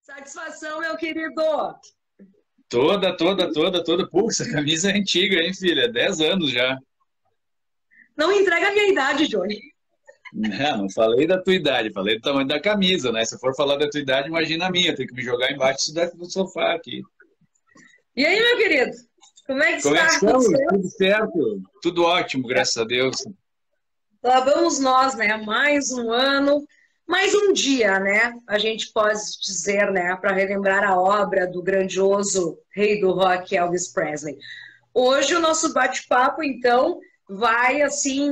Satisfação, meu querido. Toda. Pô, essa camisa é antiga, hein, filha? 10 anos já. Não entrega a minha idade, Johnny. Não falei da tua idade, falei do tamanho da camisa, né? Se for falar da tua idade, imagina a minha, tem que me jogar embaixo do sofá aqui. E aí, meu querido? Como é que Como é que está? Tudo estamos? certo? Tudo certo? Tudo ótimo, graças a Deus. Lá vamos nós, né? Mais um ano, mais um dia, né? A gente pode dizer, né? Para relembrar a obra do grandioso rei do rock, Elvis Presley. Hoje o nosso bate-papo, então, vai, assim,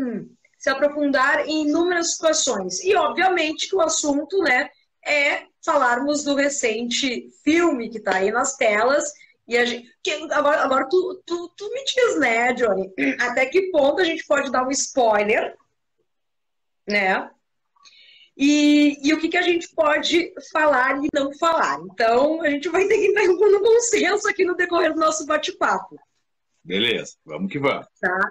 se aprofundar em inúmeras situações. E, obviamente, que o assunto, né, é falarmos do recente filme que está aí nas telas. E a gente, agora tu me diz, né, Johnny? Até que ponto a gente pode dar um spoiler, né? E o que a gente pode falar e não falar. Então, a gente vai ter que entrar no consenso aqui no decorrer do nosso bate-papo. Beleza, vamos que vamos. Tá?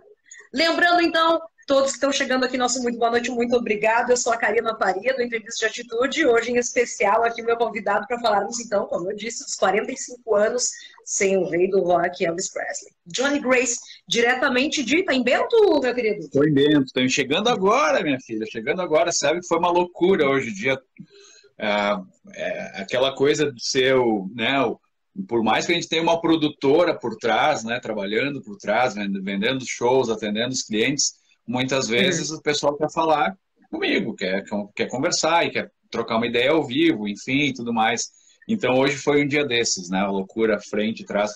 Lembrando, então, todos que estão chegando aqui, nosso muito boa noite, muito obrigado. Eu sou a Karina Faria, do Entrevista de Atitude, hoje em especial aqui meu convidado para falarmos, então, como eu disse, dos 45 anos sem o rei do rock, Elvis Presley. Johnny Grace, diretamente de... Tá em Bento, meu querido? Estou em dentro, estou chegando agora, minha filha, chegando agora, sabe que foi uma loucura hoje o dia. Aquela coisa de ser por mais que a gente tenha uma produtora por trás, né, trabalhando por trás, vendendo shows, atendendo os clientes, muitas vezes o pessoal quer falar comigo, quer conversar e quer trocar uma ideia ao vivo, enfim, e tudo mais. Então hoje foi um dia desses, né, loucura, frente, trás,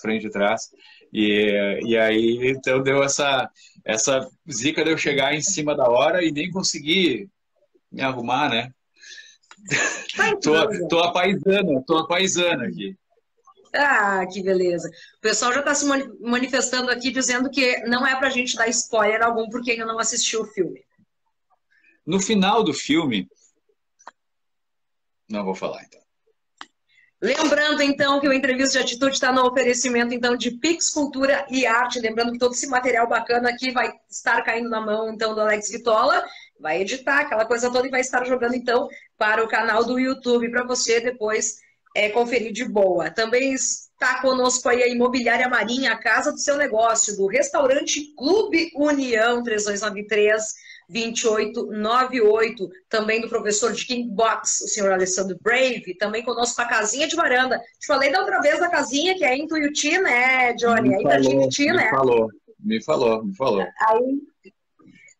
e aí então deu essa zica de eu chegar em cima da hora e nem conseguir me arrumar, né? Tô apaisando aqui. Ah, que beleza. O pessoal já está se manifestando aqui dizendo que não é para a gente dar spoiler algum porque ainda não assistiu o filme. No final do filme, não vou falar então. Lembrando, então, que o Entrevista de Atitude está no oferecimento, então, de Pix, Cultura e Arte. Lembrando que todo esse material bacana aqui vai estar caindo na mão, então, do Alex Vitola. Vai editar aquela coisa toda e vai estar jogando, então, para o canal do YouTube, para você depois conferir de boa. Também está conosco aí a Imobiliária Marinha, a casa do seu negócio, do restaurante Clube União, 3293-2898, também do professor de Kingbox, o senhor Alessandro Brave, também conosco a casinha de varanda. Te falei da outra vez da casinha, que é em Tuiuti, né, Johnny? Aí tá de Tuiuti, né? Me falou. Aí...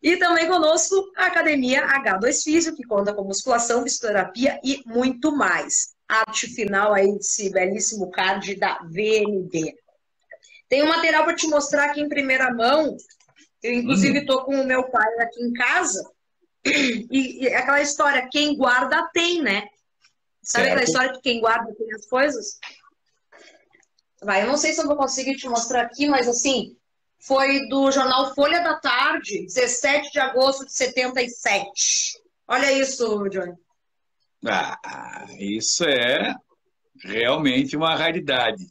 E também conosco a Academia H2 Físio, que conta com musculação, fisioterapia e muito mais. Arte final aí desse belíssimo card da VND. Tem um material para te mostrar aqui em primeira mão. Eu, inclusive, estou com o meu pai aqui em casa. E aquela história, quem guarda tem, né? Sabe aquela história que quem guarda tem as coisas? Vai, eu não sei se eu vou conseguir te mostrar aqui, mas assim, foi do jornal Folha da Tarde, 17 de agosto de 77. Olha isso, Johnny. Isso é realmente uma raridade.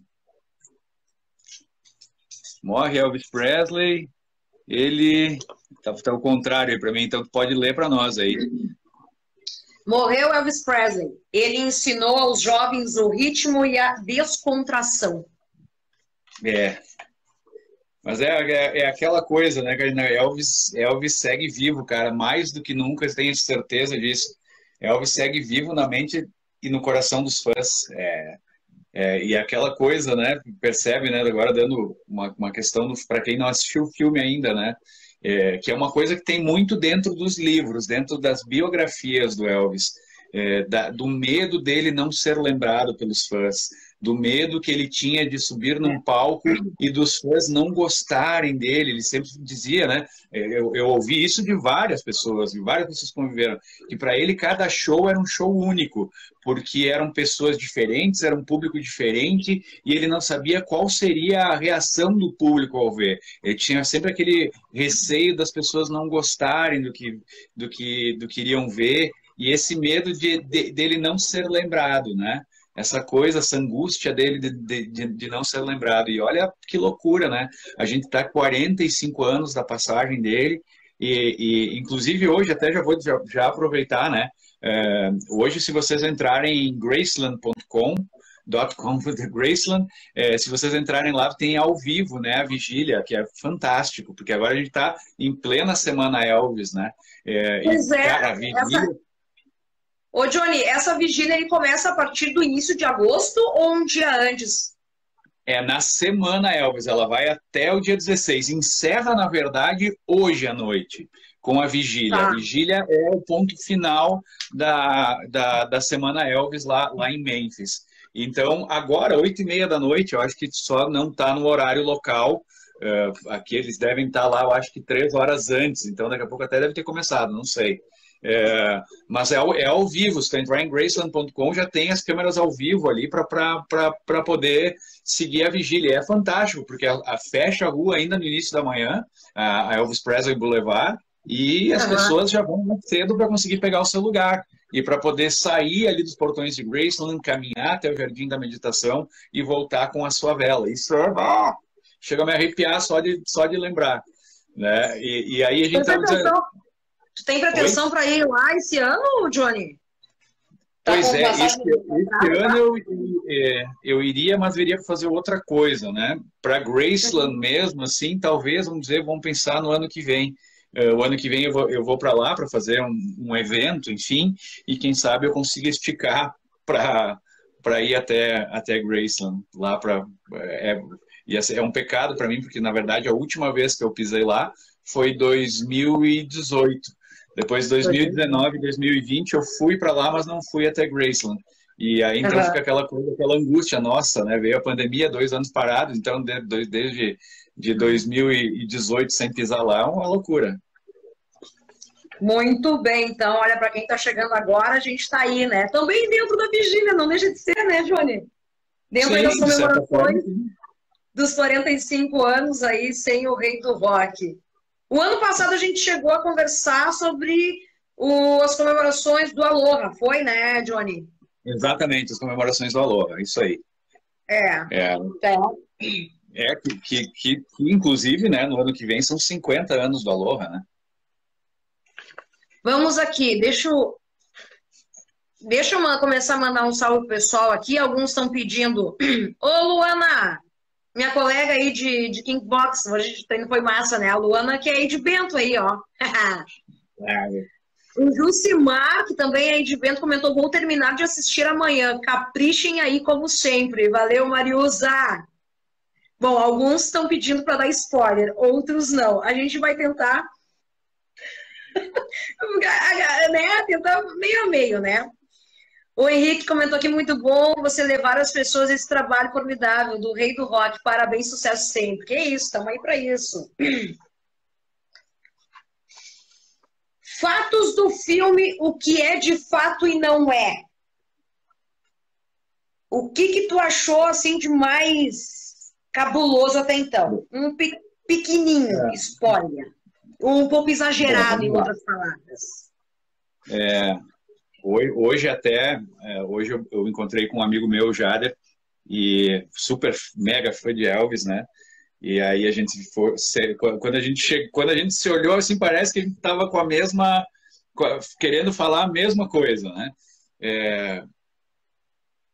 Morre Elvis Presley, ele... Tá ao contrário aí para mim, então pode ler para nós aí. Morreu Elvis Presley. Ele ensinou aos jovens o ritmo e a descontração. Mas é aquela coisa, né, Karina? Elvis segue vivo, cara, mais do que nunca, eu tenho certeza disso. Elvis segue vivo na mente e no coração dos fãs. E aquela coisa, né? Percebe, né? Agora dando uma questão para quem não assistiu o filme ainda, né? Que é uma coisa que tem muito dentro dos livros, dentro das biografias do Elvis, do medo dele não ser lembrado pelos fãs, do medo que ele tinha de subir num palco e dos fãs não gostarem dele. Ele sempre dizia, né? Eu ouvi isso de várias pessoas conviveram, que para ele cada show era um show único, porque eram pessoas diferentes, era um público diferente, e ele não sabia qual seria a reação do público ao ver. Ele tinha sempre aquele receio das pessoas não gostarem do que iriam ver, e esse medo dele não ser lembrado, né? Essa coisa, essa angústia dele de não ser lembrado. E olha que loucura, né? A gente está 45 anos da passagem dele, e inclusive hoje, até já vou aproveitar, né? Hoje, se vocês entrarem em graceland.com, Graceland, se vocês entrarem lá, tem ao vivo, né, a vigília, que é fantástico, porque agora a gente está em plena semana Elvis, né? Pois é. Cara, a vigília... Ô, Johnny, essa vigília ele começa a partir do início de agosto ou um dia antes? Na semana Elvis, ela vai até o dia 16. Encerra, na verdade, hoje à noite, com a vigília. Tá. A vigília é o ponto final da semana Elvis lá em Memphis. Então, agora, 8h30 da noite, eu acho que só não está no horário local. Aqui eles devem estar lá, eu acho que 3 horas antes. Então, daqui a pouco até deve ter começado, não sei. Mas é ao vivo. Se tu entrar em graceland.com, já tem as câmeras ao vivo ali para poder seguir a vigília. É fantástico, porque fecha a rua ainda no início da manhã, a Elvis Presley Boulevard, e as pessoas já vão muito cedo para conseguir pegar o seu lugar. E para poder sair ali dos portões de Graceland, caminhar até o Jardim da Meditação e voltar com a sua vela. Isso chega a me arrepiar só de lembrar. Né? E aí a gente está dizendo... Tu tem pretensão para ir lá esse ano, Johnny? Pois esse ano eu iria, mas iria fazer outra coisa, né? Para Graceland mesmo, assim, talvez, vamos pensar no ano que vem. O ano que vem eu vou para lá para fazer um evento, enfim, e quem sabe eu consiga esticar para ir até Graceland. Lá é um pecado para mim, porque na verdade a última vez que eu pisei lá foi 2018. Depois de 2019, 2020, eu fui para lá, mas não fui até Graceland. E aí, então, fica aquela coisa, aquela angústia nossa, né? Veio a pandemia, 2 anos parados, então, desde 2018 sem pisar lá, é uma loucura. Muito bem, então, olha, para quem está chegando agora, a gente está aí, né? Também dentro da vigília, não deixa de ser, né, Johnny? Dentro das comemorações dos 45 anos aí, sem o Rei do Rock. O ano passado a gente chegou a conversar sobre as comemorações do Aloha, foi, né, Johnny? Exatamente, as comemorações do Aloha, isso aí. Que inclusive, né, no ano que vem são 50 anos do Aloha, né? Vamos aqui, deixa eu começar a mandar um salve pro pessoal aqui. Alguns estão pedindo. Ô, Luana, minha colega aí de Kickbox, hoje o treino foi massa, né? A Luana, que é aí de Bento aí, ó. O Jucimar, que também é aí de Bento, comentou: vou terminar de assistir amanhã. Caprichem aí, como sempre. Valeu, Mariusa. Bom, alguns estão pedindo para dar spoiler, outros não. A gente vai tentar... né? Tentar meio a meio, né? O Henrique comentou aqui: muito bom você levar as pessoas a esse trabalho formidável do Rei do Rock. Parabéns, sucesso sempre. Que isso, estamos aí para isso. Fatos do filme, o que é de fato e não é. O que tu achou assim de mais cabuloso até então? Um pequenininho spoiler. Um pouco exagerado, em outras palavras. Hoje eu encontrei com um amigo meu, Jader, e super mega fã de Elvis, né? E aí a gente quando a gente se olhou, assim, parece que a gente estava com a mesma, querendo falar a mesma coisa, né?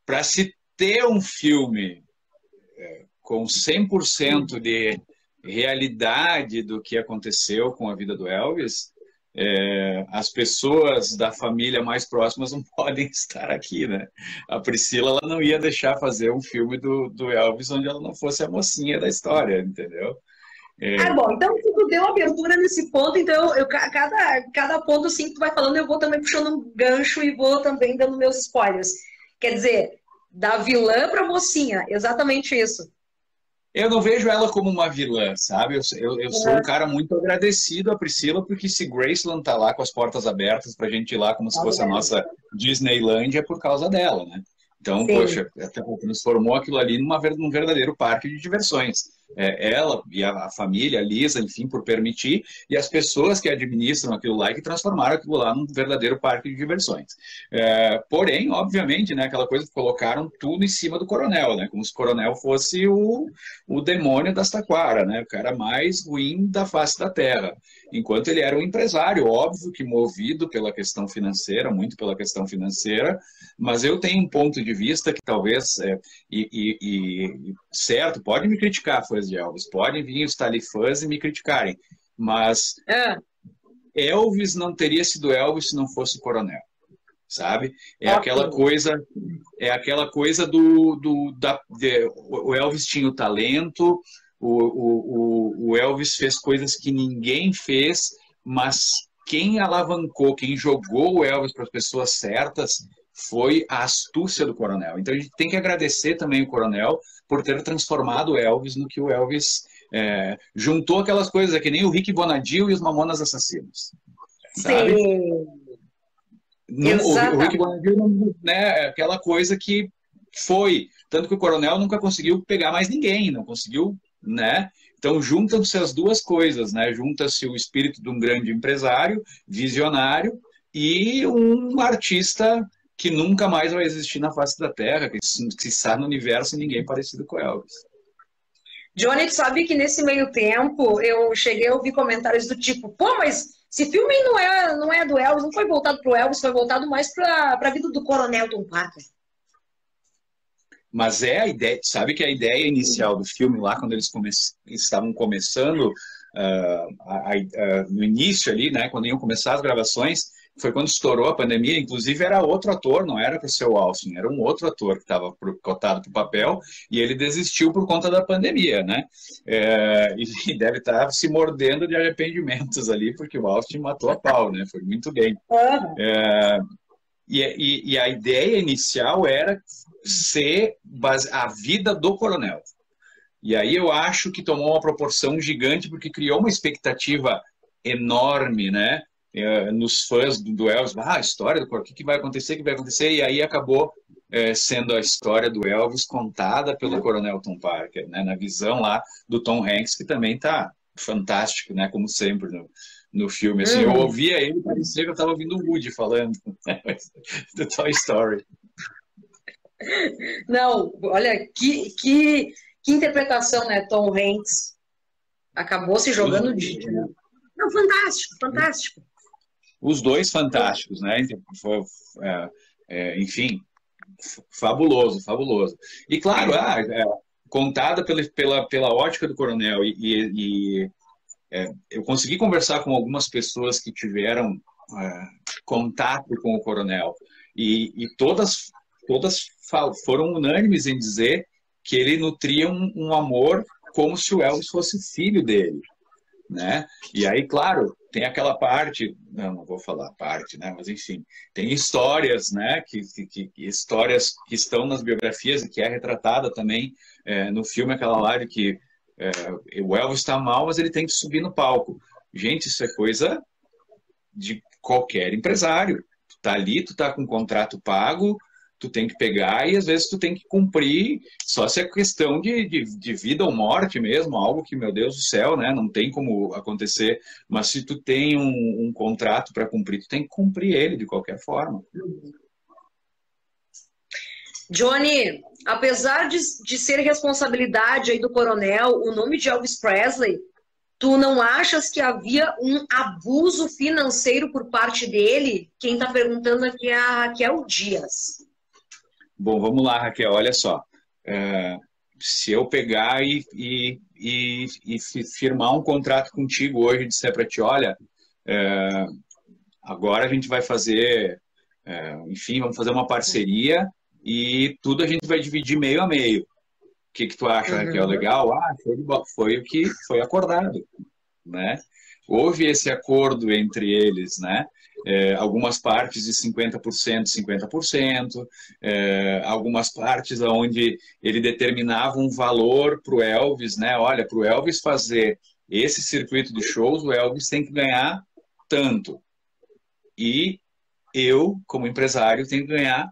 Para se ter um filme com 100% de realidade do que aconteceu com a vida do Elvis, as pessoas da família mais próximas não podem estar aqui, né? A Priscila, ela não ia deixar fazer um filme do Elvis onde ela não fosse a mocinha da história, entendeu? Bom, então se tu deu abertura nesse ponto, então cada ponto assim que tu vai falando, eu vou também puxando um gancho e vou também dando meus spoilers. Quer dizer, da vilã pra mocinha, exatamente isso. Eu não vejo ela como uma vilã, sabe? Eu sou um cara muito agradecido à Priscila, porque se Graceland tá lá com as portas abertas pra gente ir lá como se fosse a nossa Disneylandia, é por causa dela, né? Então, poxa, transformou aquilo ali num verdadeiro parque de diversões. ela e a família, a Lisa, enfim, por permitir, e as pessoas que administram aquilo lá e que transformaram aquilo lá num verdadeiro parque de diversões. Porém, obviamente, né, aquela coisa que colocaram tudo em cima do coronel, né, como se o coronel fosse o demônio das taquara, né, o cara mais ruim da face da terra. Enquanto ele era um empresário, óbvio que movido pela questão financeira, muito pela questão financeira, mas eu tenho um ponto de vista que talvez, certo, pode me criticar, fãs de Elvis, podem vir os talifãs e me criticarem, mas Elvis não teria sido Elvis se não fosse o coronel, sabe? É aquela coisa o Elvis tinha o talento, o Elvis fez coisas que ninguém fez, mas quem alavancou, quem jogou o Elvis para as pessoas certas foi a astúcia do coronel. Então a gente tem que agradecer também o coronel por ter transformado o Elvis no que o Elvis juntou aquelas coisas, que nem o Rick Bonadio e os Mamonas Assassinos. Sabe? Sim. O Rick Bonadio, né, aquela coisa que foi, tanto que o coronel nunca conseguiu pegar mais ninguém, não conseguiu, né? Então juntam-se as duas coisas, né? Junta-se o espírito de um grande empresário, visionário, e um artista que nunca mais vai existir na face da Terra, que está no universo ninguém parecido com Elvis. Johnny, tu sabe que nesse meio tempo eu cheguei a ouvir comentários do tipo, pô, mas esse filme não é do Elvis, não foi voltado pro Elvis, foi voltado mais para a vida do Coronel Tom Parker. Mas a ideia, sabe que a ideia inicial do filme lá, quando eles estavam começando, no início ali, né, quando iam começar as gravações, foi quando estourou a pandemia, inclusive era outro ator, não era para ser o Austin, era um outro ator que estava cotado para o papel, e ele desistiu por conta da pandemia, né? E deve estar se mordendo de arrependimentos ali, porque o Austin matou a pau, né? Foi muito bem. E a ideia inicial era ser a vida do coronel. E aí eu acho que tomou uma proporção gigante, porque criou uma expectativa enorme, né? Nos fãs do Elvis, a história do coronel, o que vai acontecer, e aí acabou sendo a história do Elvis contada pelo Coronel Tom Parker, né? Na visão lá do Tom Hanks, que também tá fantástico, né? Como sempre no filme. Assim, eu ouvia ele, parecia que eu estava ouvindo o Woody falando do Toy Story. Não, olha, que interpretação, né? Tom Hanks acabou se jogando de... Não, fantástico, fantástico. Os dois fantásticos, né? Enfim, fabuloso, fabuloso. E claro, contada pela ótica do coronel, eu consegui conversar com algumas pessoas que tiveram contato com o coronel, e todas foram unânimes em dizer que ele nutria um amor como se o Elvis fosse filho dele, né? E aí, claro, tem aquela parte, não vou falar parte, né? Mas enfim, tem histórias, né? Histórias que estão nas biografias e que é retratada também no filme, aquela lá de que o Elvis está mal, mas ele tem que subir no palco. Gente, isso é coisa de qualquer empresário. Tu tá ali, tu tá com um contrato pago, tu tem que pegar e às vezes tu tem que cumprir, só se é questão de vida ou morte mesmo, algo que, meu Deus do céu, né, não tem como acontecer, mas se tu tem um contrato para cumprir, tu tem que cumprir ele de qualquer forma. Johnny, apesar de ser responsabilidade aí do coronel, o nome de Elvis Presley, tu não achas que havia um abuso financeiro por parte dele? Quem está perguntando aqui é a Raquel Dias. Bom, vamos lá, Raquel, olha só. Se eu pegar e firmar um contrato contigo hoje e disser para ti, olha, agora a gente vai fazer, enfim, vamos fazer uma parceria e tudo a gente vai dividir meio a meio. O que tu acha, Raquel? Legal? Foi o que foi acordado, né? Houve esse acordo entre eles, né? Algumas partes de 50%, 50%, algumas partes onde ele determinava um valor para o Elvis, né? Olha, para o Elvis fazer esse circuito de shows, o Elvis tem que ganhar tanto. E eu, como empresário, tenho que ganhar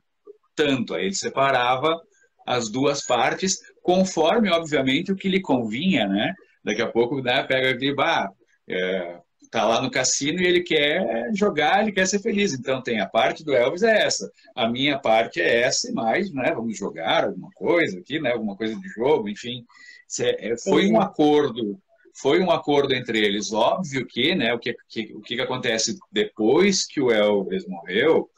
tanto. Aí ele separava as duas partes conforme, obviamente, o que lhe convinha, né? Daqui a pouco, né, pega aqui, tá lá no cassino e ele quer jogar, ele quer ser feliz. Então tem a parte do Elvis é essa, a minha parte é essa e mais, né? Vamos jogar alguma coisa aqui, né? Alguma coisa de jogo, enfim. Foi um acordo entre eles. Óbvio que, né? O que acontece depois que o Elvis morreu?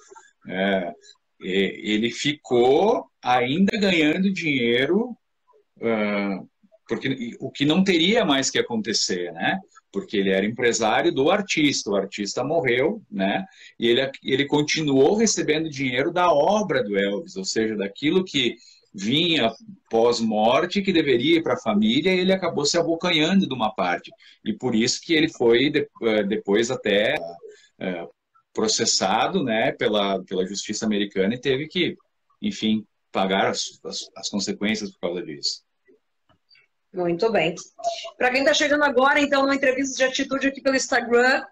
Ele ficou ainda ganhando dinheiro, porque o que não teria mais que acontecer, né? Porque ele era empresário do artista, o artista morreu, né? E ele continuou recebendo dinheiro da obra do Elvis, ou seja, daquilo que vinha pós-morte, que deveria ir para a família, e ele acabou se abocanhando de uma parte. E por isso que ele foi depois até processado, né, pela justiça americana e teve que, enfim, pagar as consequências por causa disso. Muito bem. Para quem está chegando agora, então, numa entrevista de atitude aqui pelo Instagram,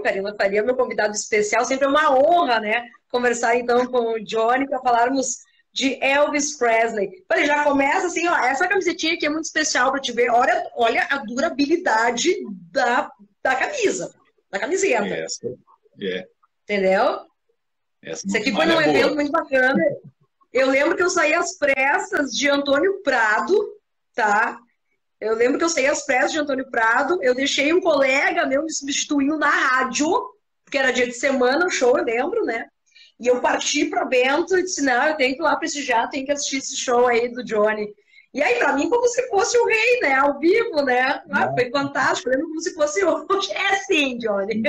Karina Faria, meu convidado especial, sempre é uma honra, né, conversar então com o Johnny para falarmos de Elvis Presley. Falei, já começa assim, ó, essa camisetinha aqui é muito especial para te ver. Olha a durabilidade da camisa, da camiseta. Entendeu? Isso aqui foi num evento muito bacana. Eu lembro que eu saí às pressas de Antônio Prado, tá? Eu lembro que eu saí às pressas de Antônio Prado, eu deixei um colega meu me substituindo na rádio, porque era dia de semana, o show, eu lembro, né? E eu parti para Bento e disse, não, eu tenho que ir lá prestigiar, tenho que assistir esse show aí do Johnny. E aí, para mim, como se fosse o rei, né? Ao vivo, né? Foi fantástico, eu lembro como se fosse hoje. É assim, Johnny.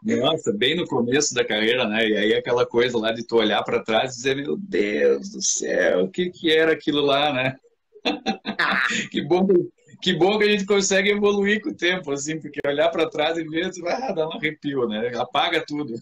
Nossa, bem no começo da carreira, né? E aí aquela coisa lá de tu olhar para trás e dizer, meu Deus do céu, o que era aquilo lá, né? Que bom que a gente consegue evoluir com o tempo, assim, porque olhar para trás e ver, dá um arrepio, né? Apaga tudo.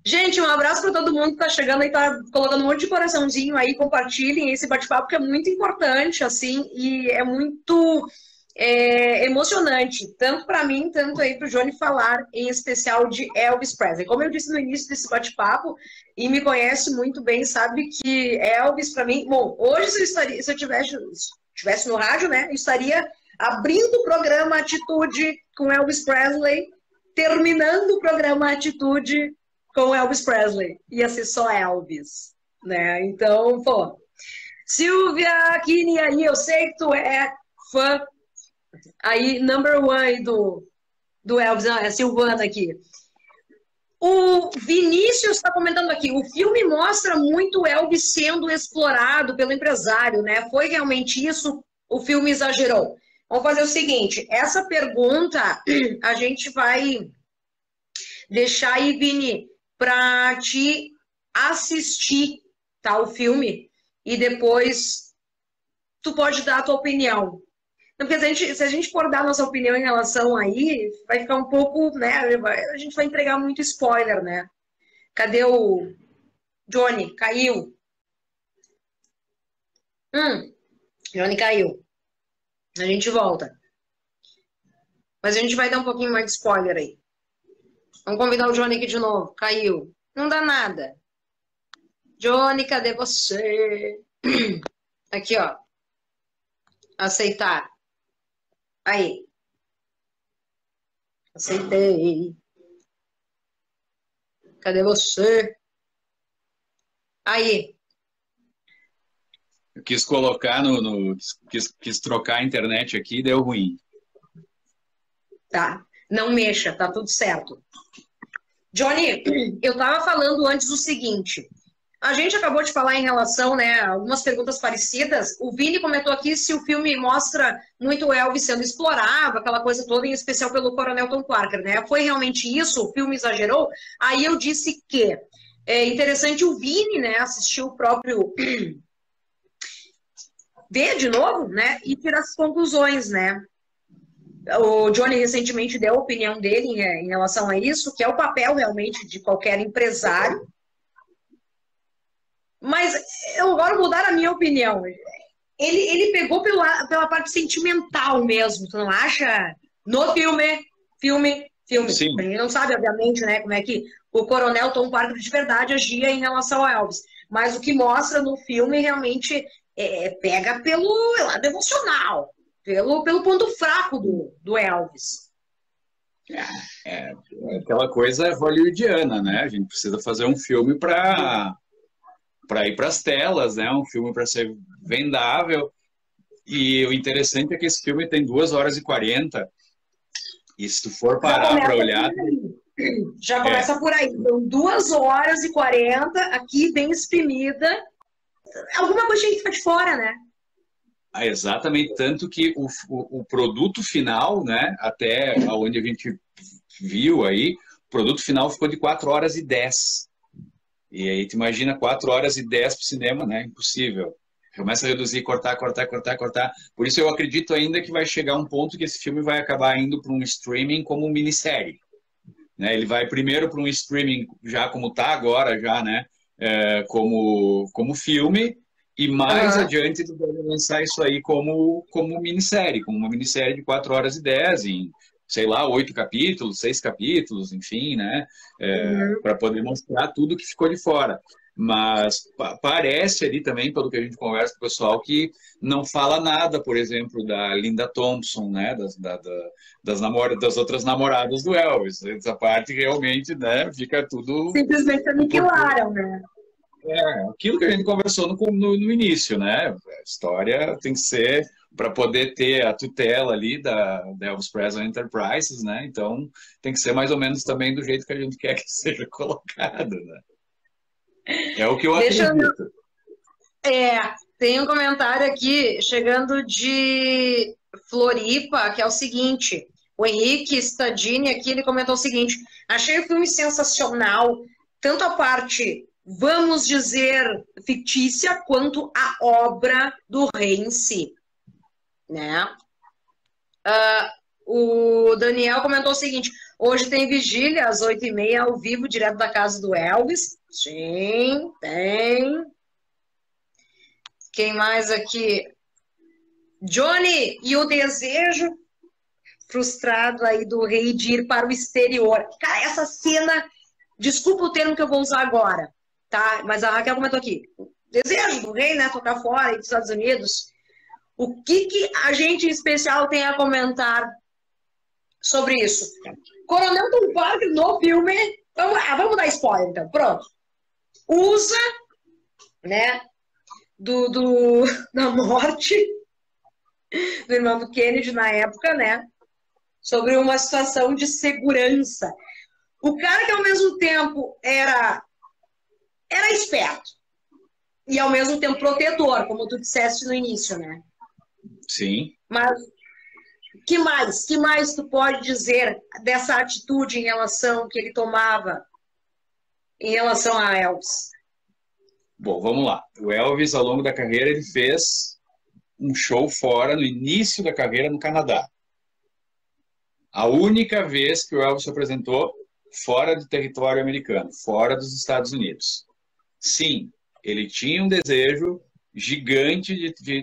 Gente, um abraço para todo mundo que está chegando e está colocando um monte de coraçãozinho aí, compartilhem esse bate-papo que é muito importante, assim, e é muito emocionante, tanto para mim, tanto aí para o Johnny falar, em especial de Elvis Presley. Como eu disse no início desse bate-papo, e me conhece muito bem, sabe que Elvis, para mim... Bom, hoje se eu tivesse no rádio, né, eu estaria abrindo o programa Atitude com Elvis Presley, terminando o programa Atitude com Elvis Presley. Ia ser só Elvis, né? Então, pô... Silvia Kini aí, eu sei que tu é fã aí, number one do Elvis, é a Silvana aqui. O Vinícius está comentando aqui, o filme mostra muito o Elvis sendo explorado pelo empresário, né? Foi realmente isso? O filme exagerou? Vamos fazer o seguinte, essa pergunta a gente vai deixar aí, Vini, para te assistir, tá, o filme, e depois tu pode dar a tua opinião. Porque se a gente for dar nossa opinião em relação aí, vai ficar um pouco, né? A gente vai entregar muito spoiler, né? Cadê o Johnny? Caiu. Johnny caiu. A gente volta. Mas a gente vai dar um pouquinho mais de spoiler aí. Vamos convidar o Johnny aqui de novo. Caiu. Não dá nada. Johnny, cadê você? Aqui, ó. Aceitar. Aí. Aceitei. Cadê você? Aí. Eu quis colocar quis trocar a internet aqui e deu ruim. Tá. Não mexa, tá tudo certo. Johnny, eu tava falando antes o seguinte. A gente acabou de falar em relação, né, algumas perguntas parecidas. O Vini comentou aqui se o filme mostra muito o Elvis sendo explorado, aquela coisa toda, em especial pelo Coronel Tom Parker, né? Foi realmente isso? O filme exagerou? Aí eu disse que é interessante o Vini, né, assistir o próprio... ver de novo, né, e tirar as conclusões, né? O Johnny recentemente deu a opinião dele em relação a isso, que é o papel realmente de qualquer empresário. Mas eu agora vou dar a minha opinião. Ele pegou pela parte sentimental mesmo, tu não acha? No filme. Sim. A gente não sabe, obviamente, né, como é que o Coronel Tom Parker de verdade agia em relação a Elvis. Mas o que mostra no filme realmente pega pelo lado emocional, pelo ponto fraco do Elvis. É aquela coisa hollywoodiana, né? A gente precisa fazer um filme para ir para as telas, né? Um filme para ser vendável. E o interessante é que esse filme tem 2 horas e 40. E se tu for parar para olhar... Já começa por aí. Então, 2 horas e 40, aqui bem exprimida. Alguma coisa que fica de fora, né? Exatamente. Tanto que o produto final, né? Até onde a gente viu aí, o produto final ficou de 4 horas e 10. E aí tu imagina 4 horas e 10 para o cinema, né? Impossível. Começa a reduzir, cortar. Por isso eu acredito ainda que vai chegar um ponto que esse filme vai acabar indo para um streaming como minissérie. Né? Ele vai primeiro para um streaming já como está agora, já, né? Como filme, e mais adiante ele vai lançar isso aí como minissérie, como uma minissérie de 4 horas e 10, em, sei lá, 8 capítulos, 6 capítulos, enfim, né? Para poder mostrar tudo que ficou de fora. Mas parece ali também, pelo que a gente conversa com o pessoal, que não fala nada, por exemplo, da Linda Thompson, né? Das outras namoradas do Elvis. Essa parte realmente, né? Fica tudo... Simplesmente aniquilaram, né? Aquilo que a gente conversou no início, né? A história tem que ser para poder ter a tutela ali da Elvis Presley Enterprises, né? Então tem que ser mais ou menos também do jeito que a gente quer que seja colocado, né? É o que eu acredito. Tem um comentário aqui chegando de Floripa, que é o seguinte: o Henrique Stadini aqui, ele comentou o seguinte: achei o filme sensacional, tanto a parte, vamos dizer, fictícia, quanto a obra do rei em si, né? O Daniel comentou o seguinte: hoje tem vigília às 8h30 ao vivo, direto da casa do Elvis. Sim, tem. Quem mais aqui? Johnny e o desejo frustrado aí do rei de ir para o exterior. Cara, essa cena, desculpa o termo que eu vou usar agora, tá? Mas a Raquel comentou aqui. O desejo do rei, né? Tocar fora dos Estados Unidos. O que a gente em especial tem a comentar sobre isso? Coronel Tom Parker no filme, vamos dar spoiler então, pronto. Usa, né, da morte do irmão do Kennedy na época, né, sobre uma situação de segurança. O cara que ao mesmo tempo era esperto e ao mesmo tempo protetor, como tu disseste no início, né? Sim. Mas que mais tu pode dizer dessa atitude em relação que ele tomava em relação a Elvis? Bom, vamos lá. O Elvis, ao longo da carreira, ele fez um show fora, no início da carreira, no Canadá. A única vez que o Elvis se apresentou fora do território americano, fora dos Estados Unidos. Sim, ele tinha um desejo gigante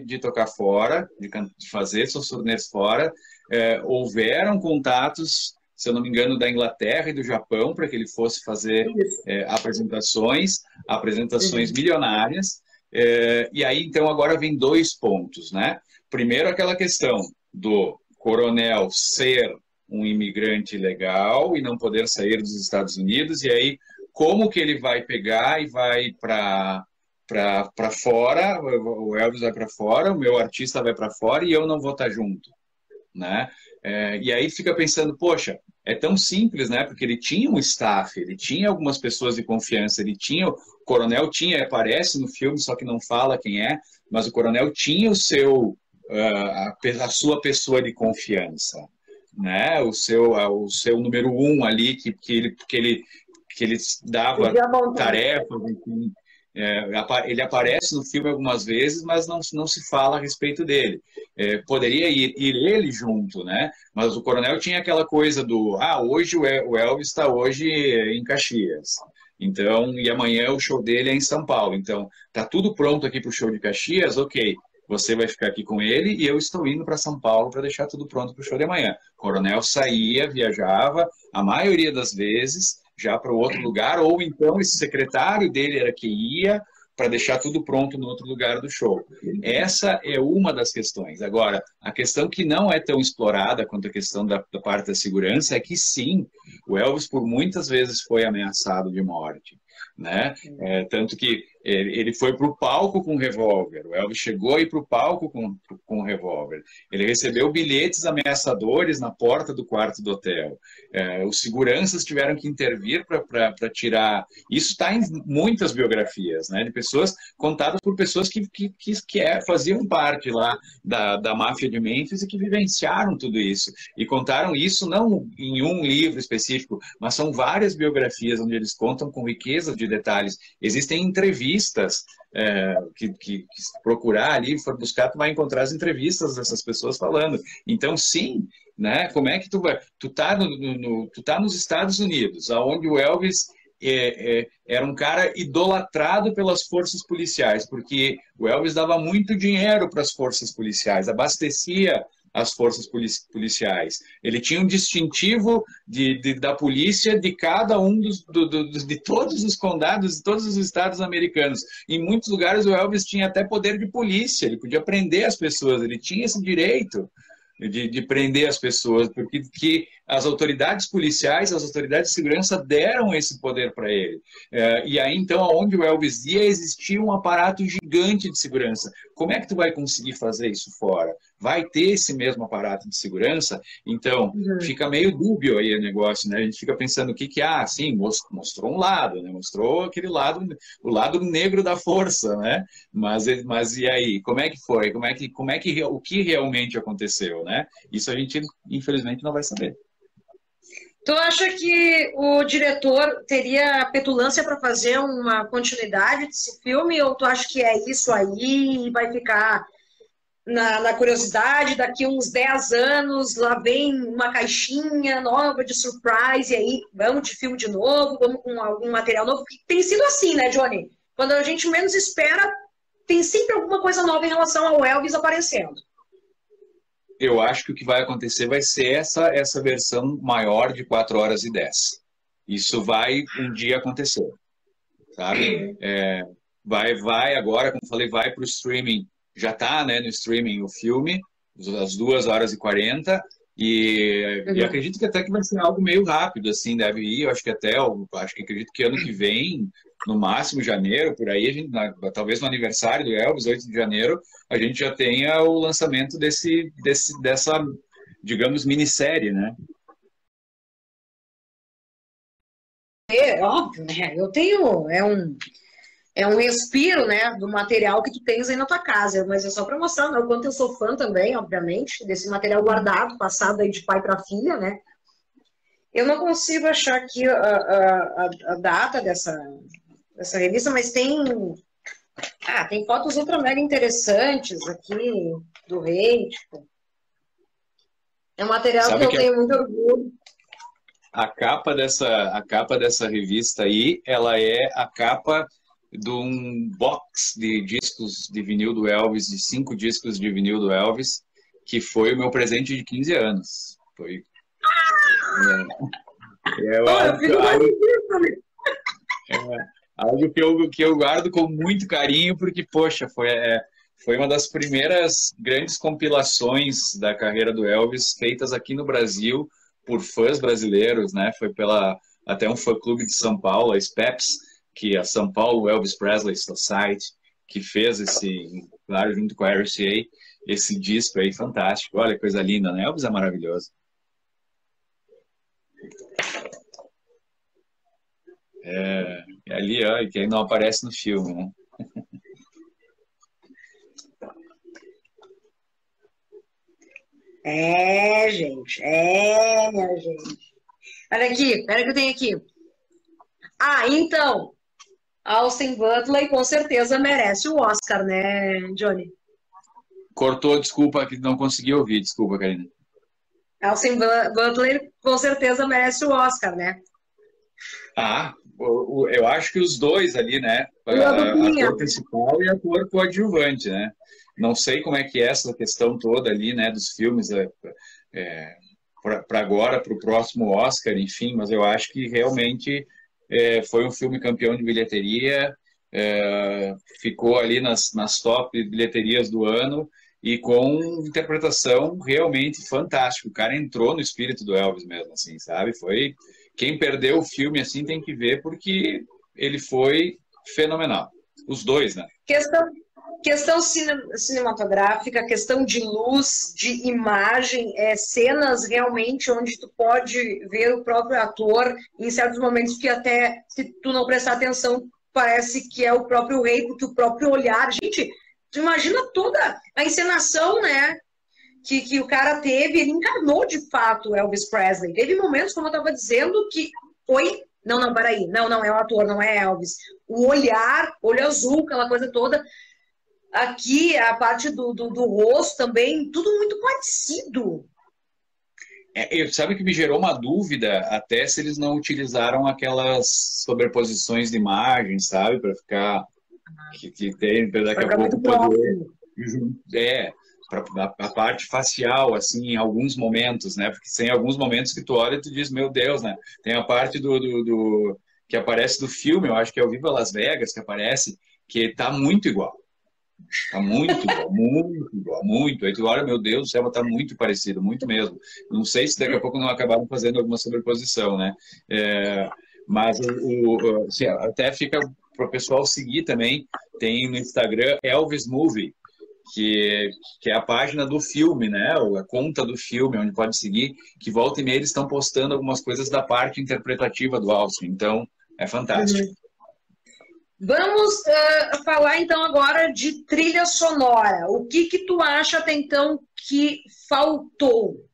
de tocar fora, de fazer seus turnês fora. Houveram contatos, se eu não me engano, da Inglaterra e do Japão para que ele fosse fazer apresentações milionárias. E aí, então, agora vem 2 pontos, né? Primeiro, aquela questão do coronel ser um imigrante ilegal e não poder sair dos Estados Unidos, e aí como que ele vai pegar e vai para fora, o Elvis vai para fora, o meu artista vai para fora e eu não vou estar junto, né? E aí fica pensando, poxa, é tão simples, né? Porque ele tinha um staff, ele tinha algumas pessoas de confiança, o coronel tinha, aparece no filme, só que não fala quem é, mas o coronel tinha a sua pessoa de confiança, né? O seu número 1 ali, que ele dava tarefas, enfim. Ele aparece no filme algumas vezes, mas não se fala a respeito dele. Poderia ir ele junto, né? Mas o coronel tinha aquela coisa do hoje o Elvis está hoje em Caxias, então, e amanhã o show dele é em São Paulo, então tá tudo pronto aqui para o show de Caxias, ok, você vai ficar aqui com ele e eu estou indo para São Paulo para deixar tudo pronto para o show de amanhã. O coronel saía, viajava, a maioria das vezes já para outro lugar, ou então esse secretário dele era que ia, para deixar tudo pronto no outro lugar do show. Essa é uma das questões. Agora, a questão que não é tão explorada quanto a questão da parte da segurança é que sim, o Elvis por muitas vezes foi ameaçado de morte, né? Tanto que ele foi para o palco com um revólver. O Elvis chegou a ir para o palco com um revólver. Ele recebeu bilhetes ameaçadores na porta do quarto do hotel. Os seguranças tiveram que intervir para tirar. Isso está em muitas biografias, né, de pessoas contadas por pessoas que faziam parte lá da máfia de Memphis e que vivenciaram tudo isso. E contaram isso não em um livro específico, mas são várias biografias onde eles contam com riqueza de detalhes. Existem entrevistas que procurar ali, for buscar, tu vai encontrar as entrevistas dessas pessoas falando. Então, sim, né? Como é que tu vai? Tu tá nos Estados Unidos, aonde o Elvis era um cara idolatrado pelas forças policiais, porque o Elvis dava muito dinheiro para as forças policiais, abastecia as forças policiais. Ele tinha um distintivo da polícia de cada um de todos os condados, de todos os estados americanos. Em muitos lugares o Elvis tinha até poder de polícia, ele podia prender as pessoas, ele tinha esse direito de prender as pessoas, porque as autoridades policiais, as autoridades de segurança deram esse poder para ele. E aí, então, onde o Elvis ia, existia um aparato gigante de segurança. Como é que tu vai conseguir fazer isso fora? Vai ter esse mesmo aparato de segurança? Então, fica meio dúbio aí o negócio, né? A gente fica pensando sim, mostrou um lado, né? Mostrou aquele lado, o lado negro da força, né? Mas e aí? Como é que foi? O que realmente aconteceu, né? Isso a gente, infelizmente, não vai saber. Tu acha que o diretor teria petulância para fazer uma continuidade desse filme? Ou tu acha que é isso aí e vai ficar na curiosidade, daqui uns 10 anos, lá vem uma caixinha nova de surprise, e aí vamos de filme de novo, vamos com algum material novo? Porque tem sido assim, né, Johnny? Quando a gente menos espera, tem sempre alguma coisa nova em relação ao Elvis aparecendo. Eu acho que o que vai acontecer vai ser essa versão maior de 4h10. Isso vai um dia acontecer, sabe? Vai agora, como falei, vai para o streaming. Já está, né, no streaming o filme, às 2h40, e acredito que até que vai ser algo meio rápido, assim, deve ir, eu acho que acredito que ano que vem, no máximo janeiro, por aí, a gente, talvez no aniversário do Elvis, 8 de janeiro, a gente já tenha o lançamento dessa, digamos, minissérie, né? Óbvio, né? Eu tenho, é um respiro, né, do material que tu tens aí na tua casa, mas é só para mostrar, né, o quanto eu sou fã também, obviamente, desse material guardado, passado aí de pai para filha, né? Eu não consigo achar aqui a data dessa revista, mas tem fotos ultra mega interessantes aqui do rei, tipo. É um material que eu tenho muito orgulho. A capa dessa revista aí, ela é a capa de um box de discos de vinil do Elvis, de 5 discos de vinil do Elvis, que foi o meu presente de 15 anos. Foi... algo que eu guardo com muito carinho, porque, poxa, foi uma das primeiras grandes compilações da carreira do Elvis feitas aqui no Brasil por fãs brasileiros, né? Foi até um fã-clube de São Paulo, a SPEPS, que é a São Paulo Elvis Presley Society, que fez claro, junto com a RCA, esse disco aí fantástico. Olha, coisa linda, né? Elvis é maravilhoso. Ali, ó, que aí não aparece no filme, né? Gente. Minha gente. Olha aqui, pera que eu tenho aqui. Então, Austin Butler com certeza merece o Oscar, né, Johnny? Cortou, desculpa, que não consegui ouvir. Desculpa, Karina. Austin Butler com certeza merece o Oscar, né? Eu acho que os dois ali, né? A ator principal e a ator coadjuvante, né? Não sei como é que é essa questão toda ali, né, dos filmes para agora, para o próximo Oscar, enfim, mas eu acho que realmente foi um filme campeão de bilheteria ficou ali nas top bilheterias do ano e com interpretação realmente fantástica. O cara entrou no espírito do Elvis mesmo, assim, sabe? Foi quem perdeu o filme assim tem que ver porque ele foi fenomenal. Os dois, né? Questão cinematográfica, questão de luz, de imagem, cenas realmente onde tu pode ver o próprio ator em certos momentos que até, se tu não prestar atenção, parece que é o próprio rei, porque o próprio olhar... Gente, tu imagina toda a encenação, né, que o cara teve, ele encarnou de fato Elvis Presley. Teve momentos, como eu estava dizendo, que foi... Não, peraí, não é o ator, não é Elvis. O olhar, olho azul, aquela coisa toda... Aqui, a parte do rosto também, tudo muito parecido. Sabe que me gerou uma dúvida até se eles não utilizaram aquelas sobreposições de imagens, sabe? Para ficar... Que tem, daqui a pouco poder... a parte facial, assim, em alguns momentos, né? Porque tem alguns momentos que tu olha e tu diz, meu Deus, né? Tem a parte que aparece do filme, eu acho que é o Viva Las Vegas, que aparece, que tá muito igual. Tá muito igual, muito igual, muito. Aí tu olha, meu Deus do céu, tá muito parecido, muito mesmo. Não sei se daqui a pouco não acabaram fazendo alguma sobreposição, né? Mas assim, até fica para o pessoal seguir também, tem no Instagram Elvis Movie, que é a página do filme, né? A conta do filme, onde pode seguir, que volta e meia eles estão postando algumas coisas da parte interpretativa do Elvis. Então, é fantástico. Vamos falar então agora de trilha sonora. O que tu acha até então que faltou?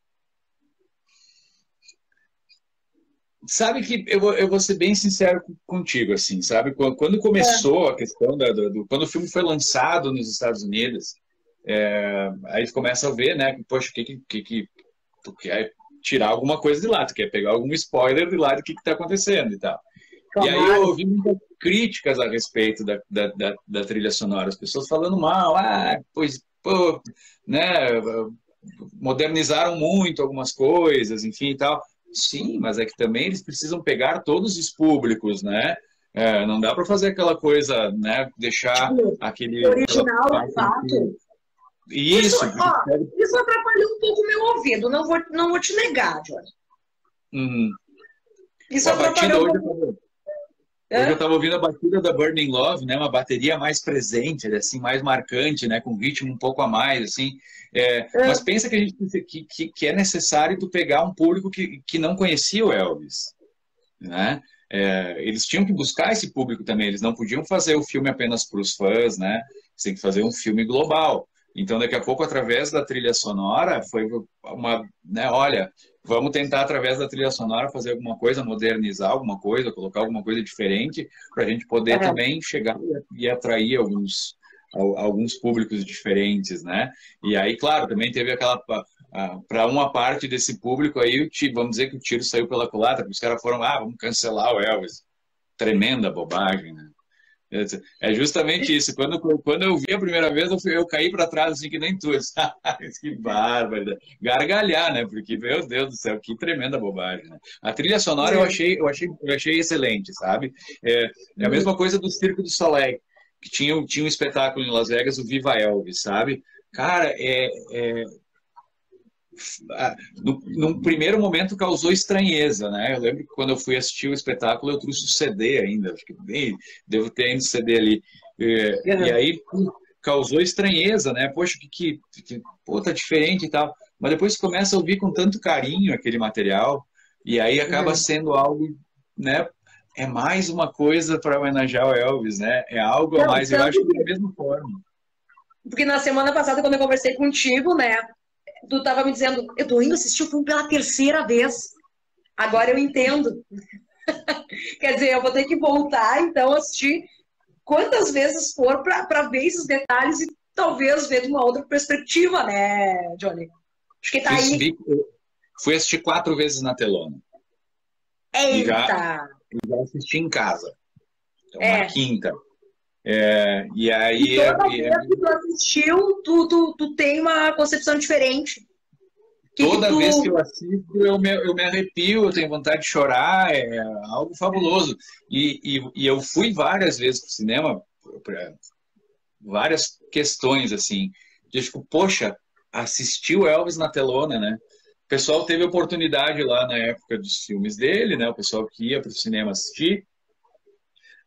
Sabe que eu vou ser bem sincero contigo, assim, sabe? Quando começou a questão quando o filme foi lançado nos Estados Unidos, aí tu começa a ver, né? Poxa, tu quer tirar alguma coisa de lá, tu quer pegar algum spoiler de lá do que está acontecendo e tal. Claro. E aí eu ouvi muitas críticas a respeito da trilha sonora, as pessoas falando mal, né, modernizaram muito algumas coisas, enfim e tal. Sim, mas é que também eles precisam pegar todos os públicos, né? Não dá para fazer aquela coisa, né, deixar aquele... Original, de fato. Isso atrapalhou um pouco o meu ouvido, não vou te negar, Johnny. Isso atrapalhou um pouco. Hoje eu estava ouvindo a batida da Burning Love, né? Uma bateria mais presente, assim, mais marcante, né? Com ritmo um pouco a mais, assim. Mas pensa que a gente que é necessário tu pegar um público que não conhecia o Elvis, né? Eles tinham que buscar esse público também. Eles não podiam fazer o filme apenas para os fãs, né? Eles têm que fazer um filme global. Então, daqui a pouco, através da trilha sonora, foi uma, né? Olha, vamos tentar, através da trilha sonora, fazer alguma coisa, modernizar alguma coisa, colocar alguma coisa diferente, para a gente poder também chegar e atrair alguns públicos diferentes, né? E aí, claro, também teve aquela... Para uma parte desse público aí, vamos dizer que o tiro saiu pela culatra, porque os caras foram, vamos cancelar o Elvis. Tremenda bobagem, né? É justamente isso. Quando eu vi a primeira vez, eu caí para trás assim que nem tu. Que bárbaro. Gargalhar, né? Porque, meu Deus do céu, que tremenda bobagem, né? A trilha sonora eu achei excelente, sabe? É a mesma coisa do Circo du Soleil, que tinha um espetáculo em Las Vegas, o Viva Elvis, sabe? Cara, num primeiro momento causou estranheza, né? Eu lembro que quando eu fui assistir o espetáculo eu trouxe o CD ainda, acho que devo ter ainda o CD ali, e aí causou estranheza, né? Poxa, pô, tá diferente e tal, mas depois você começa a ouvir com tanto carinho aquele material e aí acaba sendo algo, né? É mais uma coisa para homenagear o Elvis, né? É algo a mais, eu acho que da mesma forma. Porque na semana passada, quando eu conversei contigo, né? Tu estava me dizendo, eu tô indo assistir o filme pela terceira vez. Agora eu entendo. Quer dizer, eu vou ter que voltar, então, assistir quantas vezes for para ver esses detalhes e talvez ver de uma outra perspectiva, né, Johnny? Acho que tá aí. Fui assistir 4 vezes na telona. Eita! E já assisti em casa. Então, uma quinta. E aí... E toda vez que tu assistiu, tu tem uma concepção diferente. Toda vez que eu assisto, eu me arrepio, eu tenho vontade de chorar, é algo fabuloso. E eu fui várias vezes pro cinema, várias questões, assim, de tipo, poxa, assistiu Elvis na telona, né? O pessoal teve oportunidade lá na época dos filmes dele, né? O pessoal que ia para o cinema assistir.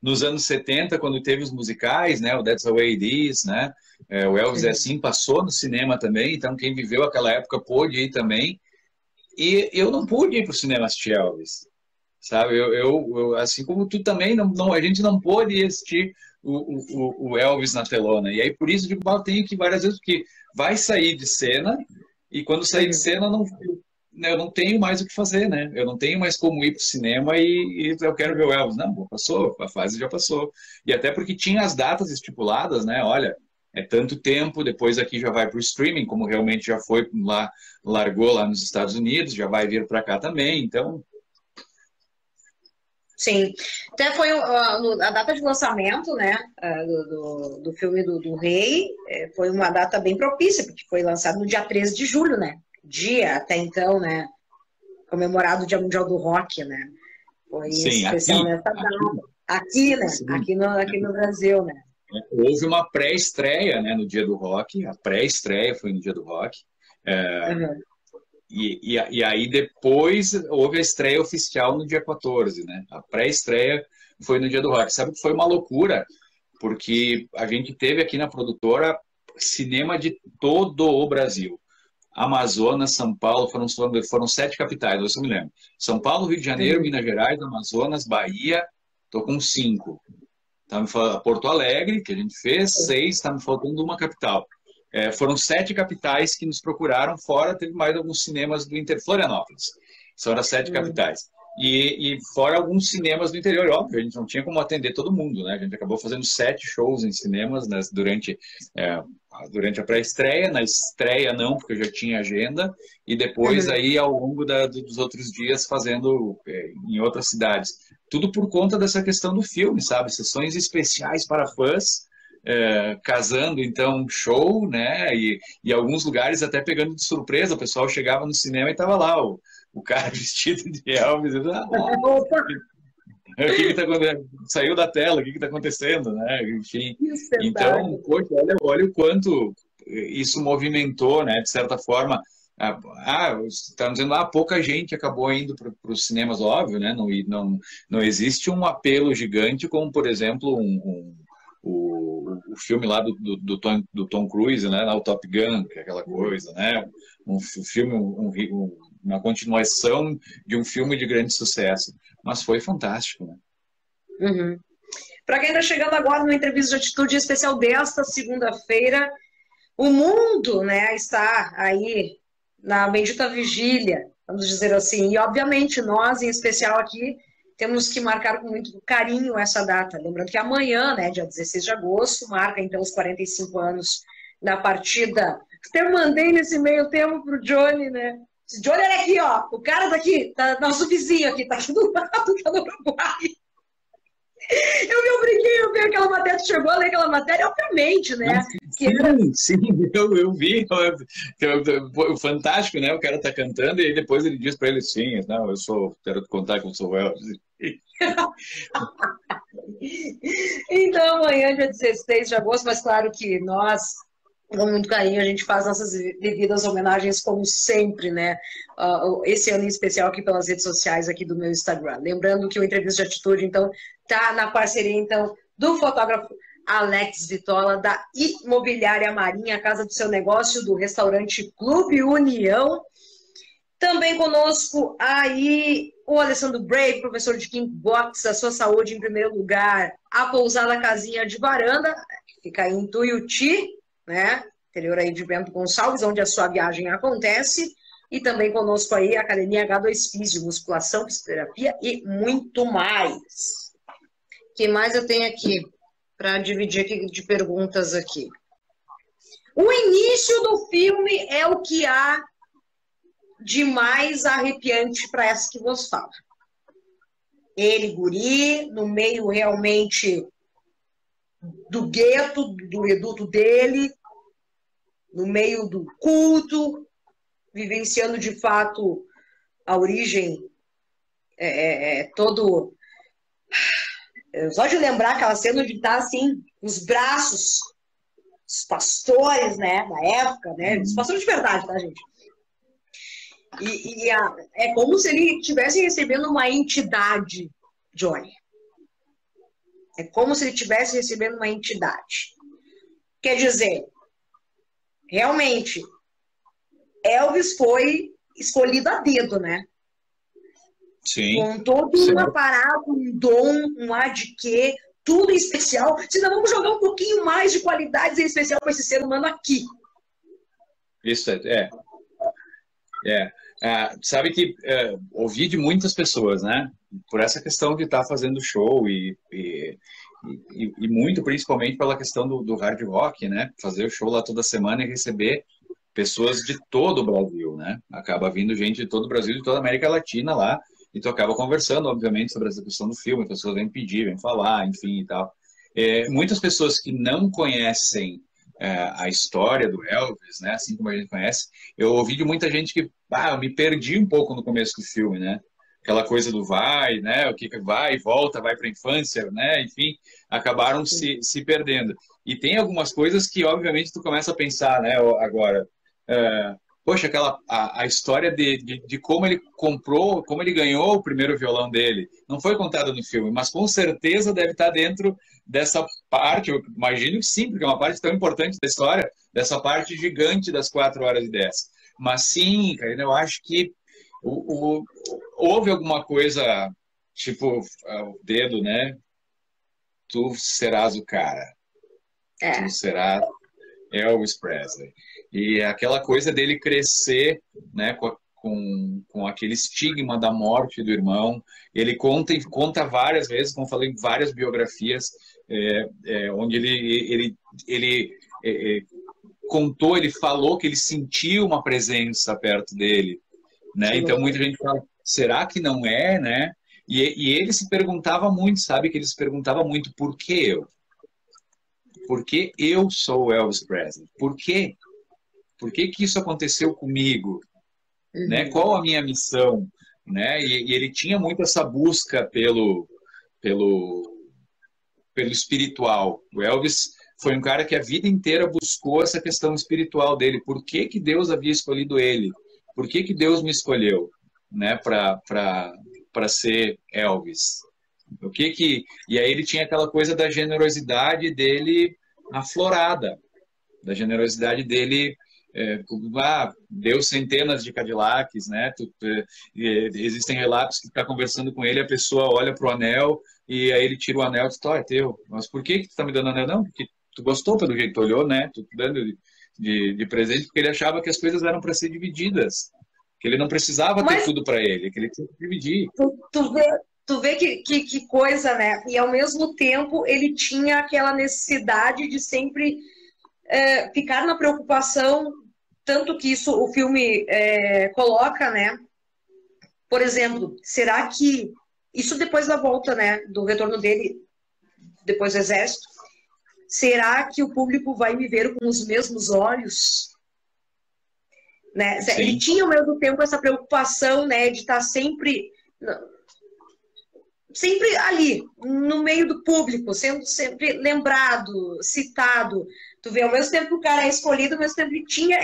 Nos anos 70, quando teve os musicais, né? O That's the Way It Is, né? O Elvis é Assim passou no cinema também, então quem viveu aquela época pôde ir também. E eu não pude ir para o cinema assistir Elvis, sabe? Assim como tu também, a gente não pôde assistir o Elvis na telona. E aí, por isso, eu digo, eu tenho que ir várias vezes, porque vai sair de cena, e quando sair de cena, eu não tenho mais o que fazer, né? Eu não tenho mais como ir para o cinema e eu quero ver o Elvis. Não, passou, a fase já passou. E até porque tinha as datas estipuladas, né? Olha, é tanto tempo, depois aqui já vai para o streaming, como realmente já foi lá, largou lá nos Estados Unidos, já vai vir para cá também, então... Sim, até foi a data de lançamento, né, do filme do Rei, foi uma data bem propícia, porque foi lançado no dia 13 de julho, né, dia até então, né, comemorado o Dia Mundial do Rock, né, foi Sim, especial aqui, nessa data, aqui, né, aqui no Brasil, né. Houve uma pré-estreia, né, no Dia do Rock, a pré-estreia foi no Dia do Rock, E aí depois houve a estreia oficial no dia 14, né? A pré-estreia foi no dia do rock. Sabe que foi uma loucura, porque a gente teve aqui na produtora cinema de todo o Brasil. Amazonas, São Paulo, foram 7 capitais, eu me lembro. São Paulo, Rio de Janeiro, Minas Gerais, Amazonas, Bahia, tô com 5. Tá me falando, Porto Alegre, que a gente fez, 6, está me faltando uma capital. Foram 7 capitais que nos procuraram, fora teve mais alguns cinemas do interior, Florianópolis, são as 7 capitais. E fora alguns cinemas do interior, óbvio, a gente não tinha como atender todo mundo, né? A gente acabou fazendo 7 shows em cinemas, né, durante a pré-estreia, na estreia não, porque eu já tinha agenda, e depois aí ao longo dos outros dias fazendo em outras cidades. Tudo por conta dessa questão do filme, sabe? Sessões especiais para fãs, casando, então, show, né? E alguns lugares até pegando de surpresa, o pessoal chegava no cinema e estava lá o cara vestido de Elvis. O que está acontecendo? Saiu da tela, o que está acontecendo, né? Enfim, então, poxa, olha o quanto isso movimentou, né? De certa forma, estamos dizendo, pouca gente acabou indo para os cinemas, óbvio, né? Não existe um apelo gigante como, por exemplo, o filme lá do Tom Cruise, né, o Top Gun, que é aquela coisa, né, um filme, uma continuação de um filme de grande sucesso, mas foi fantástico, né? Para quem está chegando agora numa entrevista de atitude especial desta segunda-feira, o mundo, né, está aí na bendita vigília, vamos dizer assim, e obviamente nós, em especial aqui, temos que marcar com muito carinho essa data. Lembrando que amanhã, né, dia 16 de agosto, marca então os 45 anos da partida. Até mandei nesse meio tempo pro Johnny, né? Johnny, olha aqui, ó, o cara daqui, nosso vizinho aqui, tá aqui do lado, tá no Uruguai. Eu me obriguei a ver aquela matéria, chegou a ler aquela matéria, obviamente, né? Sim, eu vi. Fantástico, né? O cara tá cantando e aí depois ele diz para ele, sim, não, quero te contar que eu sou o Elvis. Então, amanhã, dia 16 de agosto, mas claro que nós, com muito carinho, a gente faz nossas devidas homenagens, como sempre, né? Esse ano em especial aqui pelas redes sociais aqui do meu Instagram. Lembrando que o Entrevista de Atitude, então, tá na parceria, então, do fotógrafo Alex Vitola, da Imobiliária Marinha, a casa do seu negócio, do restaurante Clube União. Também conosco aí o Alessandro Brave, professor de Kickbox, a sua saúde em primeiro lugar. A pousada Casinha de Varanda, que fica aí em Tuiuti, né? Interior aí de Bento Gonçalves, onde a sua viagem acontece. E também conosco aí a Academia H2 Físio, musculação, fisioterapia e muito mais. O que mais eu tenho aqui para dividir aqui de perguntas aqui? O início do filme é o que há de mais arrepiante para essa que vos fala. Ele, guri, no meio realmente do gueto, do reduto dele, no meio do culto, vivenciando de fato a origem, todo... Só de lembrar aquela cena de estar assim, os braços dos pastores, né, da época, né, os pastores de verdade, tá, gente? É como se ele estivesse recebendo uma entidade, Johnny. É como se ele estivesse recebendo uma entidade. Quer dizer, realmente, Elvis foi escolhido a dedo, né? Sim. Com todo um aparato, um dom, um ar de quê, tudo em especial. Se nós vamos jogar um pouquinho mais de qualidades em especial para esse ser humano aqui. Isso sabe que ouvi de muitas pessoas, né? Por essa questão de estar fazendo show e muito principalmente pela questão do hard rock, né? Fazer o show lá toda semana e receber pessoas de todo o Brasil, né? Acaba vindo gente de todo o Brasil, de toda a América Latina lá, e tu acaba conversando, obviamente, sobre essa questão do filme, as pessoas vêm pedir, vêm falar, enfim e tal. Muitas pessoas que não conhecem a história do Elvis, né? Assim como a gente conhece, eu ouvi de muita gente que, eu me perdi um pouco no começo do filme, né? Aquela coisa do vai, né? O que vai e volta, vai para a infância, né? Enfim, acabaram se perdendo. E tem algumas coisas que, obviamente, tu começa a pensar, né? Agora, poxa, a história de como ele comprou, como ele ganhou o primeiro violão dele, não foi contada no filme, mas com certeza deve estar dentro dessa parte, eu imagino que sim, porque é uma parte tão importante da história, dessa parte gigante das 4h10. Mas sim, cara, eu acho que houve alguma coisa, tipo, o dedo, né? Tu serás o cara. Tu serás Elvis Presley. E aquela coisa dele crescer, né, com aquele estigma da morte do irmão. Ele conta várias vezes, como falei, várias biografias, onde ele contou, ele falou que ele sentiu uma presença perto dele, né? Então muita gente fala, será que não é, né? E ele se perguntava muito, sabe? Que ele se perguntava muito, por que eu? Por que eu sou Elvis Presley? Por quê? Por que isso aconteceu comigo? Né? Qual a minha missão? Né? E ele tinha muito essa busca pelo espiritual. O Elvis foi um cara que a vida inteira buscou essa questão espiritual dele. Por que Deus havia escolhido ele? Por que Deus me escolheu, né, para ser Elvis? E aí ele tinha aquela coisa da generosidade dele aflorada, da generosidade dele, deu centenas de Cadillacs, né? Existem relatos que está conversando com ele, a pessoa olha pro anel e aí ele tira o anel e diz, é teu. Mas por que tu tá me dando anel? Não, porque tu gostou pelo jeito, tu olhou, né? Tu dando de presente, porque ele achava que as coisas eram para ser divididas, que ele não precisava ter tudo para ele, que ele tinha que dividir. Tu vê que coisa, né? E ao mesmo tempo ele tinha aquela necessidade de sempre ficar na preocupação, tanto que isso o filme coloca, né? Por exemplo, será que isso depois da volta, né, do retorno dele depois do exército, será que o público vai me ver com os mesmos olhos? Né? Ele tinha ao mesmo tempo essa preocupação, né, de estar sempre ali, no meio do público, sendo sempre lembrado, citado. Tu vê, ao mesmo tempo que o cara é escolhido, ao mesmo tempo que tinha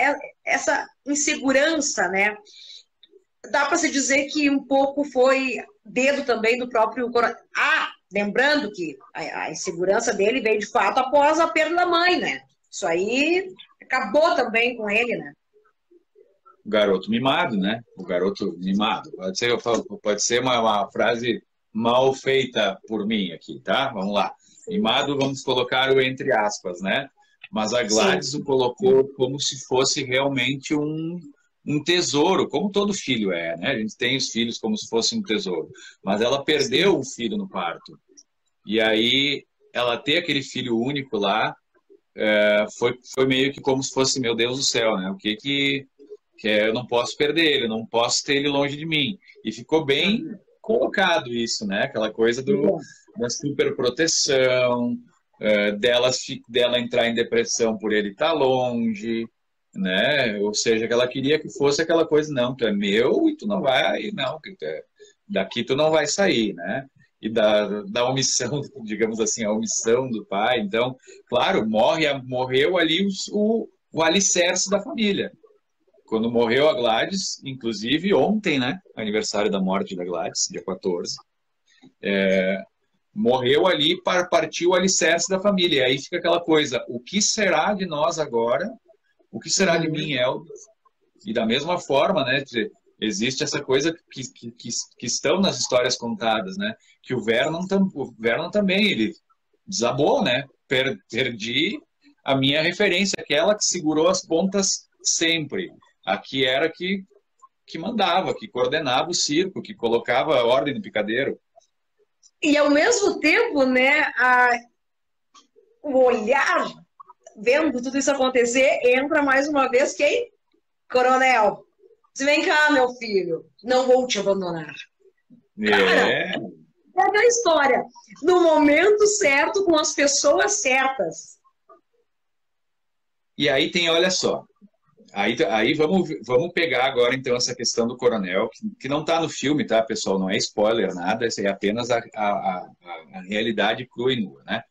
essa insegurança, né? Dá para se dizer que um pouco foi dedo também do próprio... lembrando que a insegurança dele veio de fato após a perda da mãe, né? Isso aí acabou também com ele, né? O garoto mimado, né? O garoto mimado. Pode ser uma frase mal feita por mim aqui, tá? Vamos lá. Mimado, vamos colocar o entre aspas, né? Mas a Gladys o colocou como se fosse realmente um tesouro, como todo filho é, né? A gente tem os filhos como se fosse um tesouro. Mas ela perdeu o filho no parto. E aí, ela ter aquele filho único lá, foi meio que como se fosse, meu Deus do céu, né? O que eu não posso perder ele, eu não posso ter ele longe de mim. E ficou bem colocado isso, né? Aquela coisa da superproteção, dela entrar em depressão por ele estar longe, né? Ou seja, que ela queria que fosse aquela coisa, não, tu é meu e tu não vai, não, daqui tu não vai sair, né? e da omissão, digamos assim, a omissão do pai. Então, claro, morreu ali o alicerce da família. Quando morreu a Gladys, inclusive ontem, né, aniversário da morte da Gladys, dia 14, morreu ali, partiu o alicerce da família. E aí fica aquela coisa, o que será de nós agora? O que será de mim, Elvis? E da mesma forma, né, existe essa coisa que estão nas histórias contadas, né, que o Vernon também, ele desabou, né, perdi a minha referência, aquela que segurou as pontas sempre. Aqui era que mandava, que coordenava o circo, que colocava a ordem no picadeiro. E ao mesmo tempo, né, o olhar, vendo tudo isso acontecer, entra mais uma vez quem? Coronel. Vem cá, meu filho, não vou te abandonar. Cara, é a história. No momento certo, com as pessoas certas. E aí tem, olha só, aí vamos pegar agora, então, essa questão do coronel, que não está no filme, tá, pessoal? Não é spoiler, nada, isso é apenas a realidade crua e nua, né?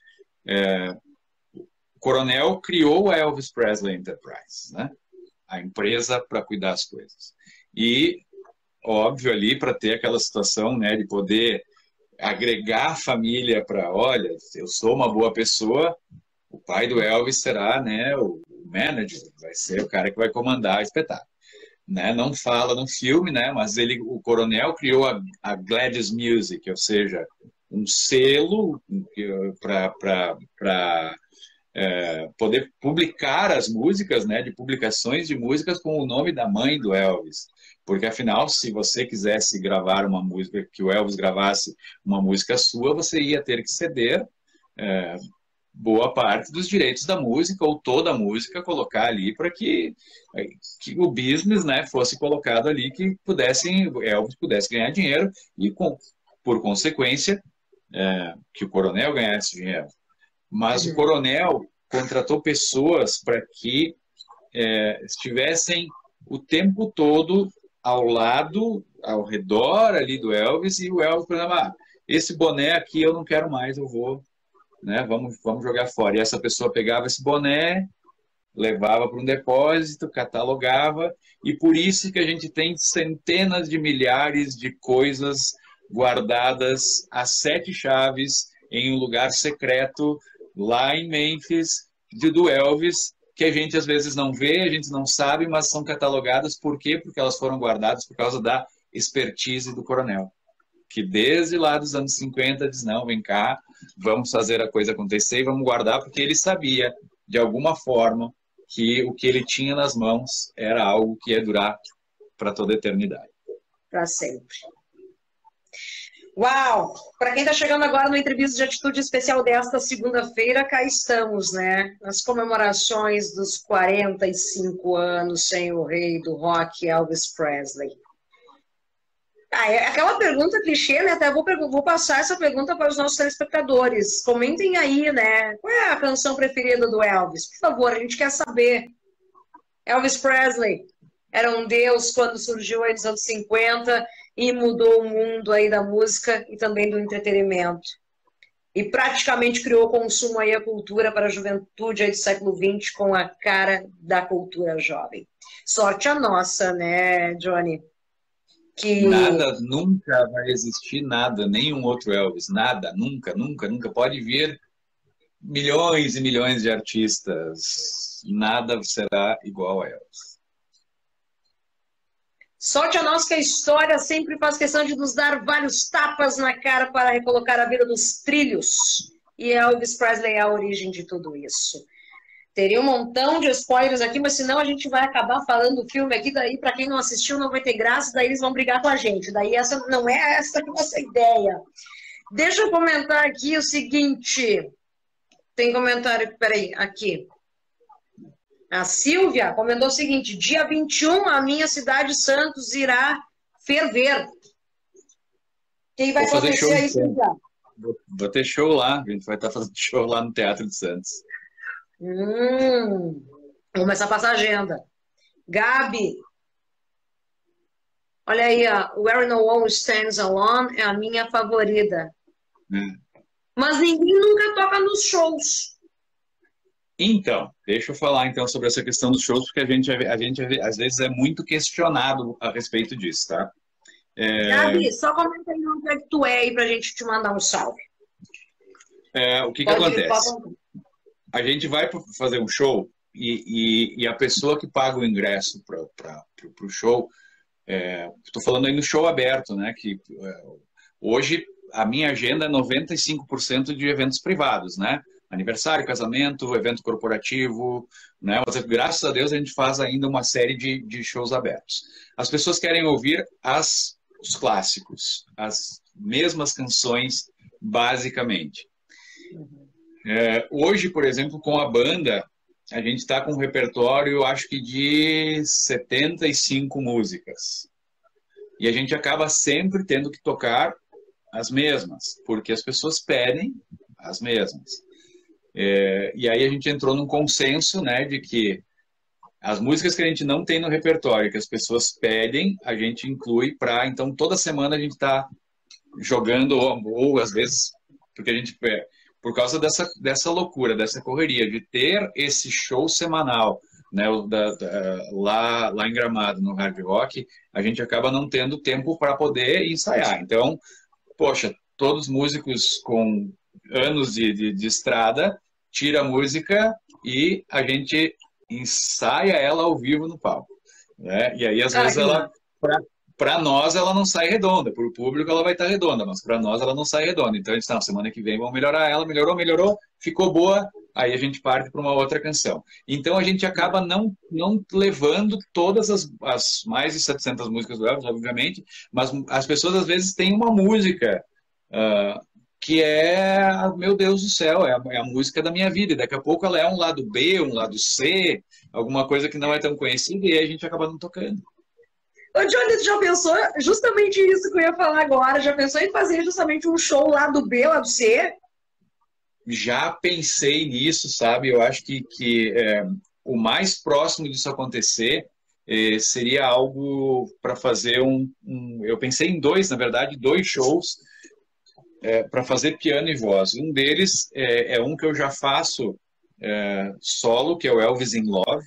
O coronel criou a Elvis Presley Enterprise, né? A empresa para cuidar das coisas. E, óbvio, ali, para ter aquela situação, né, de poder agregar a família para, olha, eu sou uma boa pessoa, o pai do Elvis será, né, o manager, vai ser o cara que vai comandar o espetáculo. Né? Não fala no filme, né, mas o coronel criou a Gladys Music, ou seja, um selo para poder publicar as músicas, né, de publicações de músicas com o nome da mãe do Elvis. Porque, afinal, se você quisesse gravar uma música, que o Elvis gravasse uma música sua, você ia ter que ceder boa parte dos direitos da música, ou toda a música, colocar ali para que o business, né, fosse colocado ali, que Elvis pudesse ganhar dinheiro e, por consequência, que o coronel ganhasse dinheiro. Mas o coronel contratou pessoas para que estivessem o tempo todo ao lado, ao redor ali do Elvis, e o Elvis, por exemplo, esse boné aqui eu não quero mais, eu vou, né, vamos jogar fora. E essa pessoa pegava esse boné, levava para um depósito, catalogava, e por isso que a gente tem centenas de milhares de coisas guardadas a 7 chaves em um lugar secreto lá em Memphis, do Elvis, que a gente às vezes não vê, a gente não sabe, mas são catalogadas. Por quê? Porque elas foram guardadas por causa da expertise do coronel, que desde lá dos anos 50 diz, não, vem cá, vamos fazer a coisa acontecer e vamos guardar, porque ele sabia, de alguma forma, que o que ele tinha nas mãos era algo que ia durar para toda a eternidade. Para sempre. Uau! Para quem está chegando agora no Entrevista de Atitude Especial desta segunda-feira, cá estamos, né? Nas comemorações dos 45 anos sem o rei do rock, Elvis Presley. É aquela pergunta clichê, né? Até vou passar essa pergunta para os nossos telespectadores. Comentem aí, né? Qual é a canção preferida do Elvis? Por favor, a gente quer saber. Elvis Presley era um deus quando surgiu aí nos anos 50 e mudou o mundo aí da música e também do entretenimento. E praticamente criou o consumo aí, a cultura para a juventude aí do século XX com a cara da cultura jovem. Sorte a nossa, né, Johnny? Que... Nada, nunca vai existir nada, nenhum outro Elvis, nada, nunca, nunca, nunca. Pode vir milhões e milhões de artistas, nada será igual a Elvis. Sorte a nós que a história sempre faz questão de nos dar vários tapas na cara para recolocar a vida dos trilhos. E Elvis Presley é a origem de tudo isso. Teria um montão de spoilers aqui, mas senão a gente vai acabar falando do filme aqui, daí para quem não assistiu não vai ter graça, daí eles vão brigar com a gente. Daí essa não é essa a nossa ideia. Deixa eu comentar aqui o seguinte. Tem comentário, peraí, aqui. A Silvia comentou o seguinte, dia 21 a minha cidade Santos irá ferver. Quem vai acontecer aí, Silvia? Vou ter show lá, a gente vai estar fazendo show lá no Teatro de Santos. Vou começar a passar a agenda. Gabi, olha aí, Where No One Stands Alone é a minha favorita. Mas ninguém nunca toca nos shows. Então, deixa eu falar então sobre essa questão dos shows, porque a gente às vezes é muito questionado a respeito disso, tá? Gabi, só comenta aí onde é que tu é aí pra gente te mandar um salve. O que acontece? A gente vai fazer um show e a pessoa que paga o ingresso para o show, estou falando aí no show aberto, né? Que hoje a minha agenda é 95% de eventos privados, né? Aniversário, casamento, evento corporativo, né? Mas, graças a Deus a gente faz ainda uma série de shows abertos. As pessoas querem ouvir os clássicos, as mesmas canções, basicamente. Hoje, por exemplo, com a banda, a gente está com um repertório, acho que de 75 músicas. E a gente acaba sempre tendo que tocar as mesmas, porque as pessoas pedem as mesmas. E aí a gente entrou num consenso, né, de que as músicas que a gente não tem no repertório, que as pessoas pedem, a gente inclui para... Então, toda semana a gente está jogando, ou às vezes, porque a gente... Por causa dessa loucura, dessa correria, de ter esse show semanal, né, lá em Gramado, no Hard Rock, a gente acaba não tendo tempo para poder ensaiar. Então, poxa, todos os músicos com anos de estrada, tira a música e a gente ensaia ela ao vivo no palco, né? E aí, às vezes, ela... Para nós, ela não sai redonda. Para o público, ela vai estar redonda. Mas para nós, ela não sai redonda. Então, a gente está, semana que vem, vamos melhorar ela. Melhorou. Ficou boa. Aí a gente parte para uma outra canção. Então, a gente acaba não levando todas as mais de 700 músicas do Elvis, obviamente. Mas as pessoas, às vezes, têm uma música que meu Deus do céu, é a música da minha vida. E daqui a pouco ela é um lado B, um lado C, alguma coisa que não é tão conhecida. E aí a gente acaba não tocando. Ô, Johnny, tu já pensou justamente isso que eu ia falar agora? Já pensou em fazer justamente um show lá do B, lá do C? Já pensei nisso, sabe? Eu acho que o mais próximo disso acontecer seria algo para fazer eu pensei em na verdade, dois shows para fazer piano e voz. Um deles é um que eu já faço solo, que é o Elvis in Love,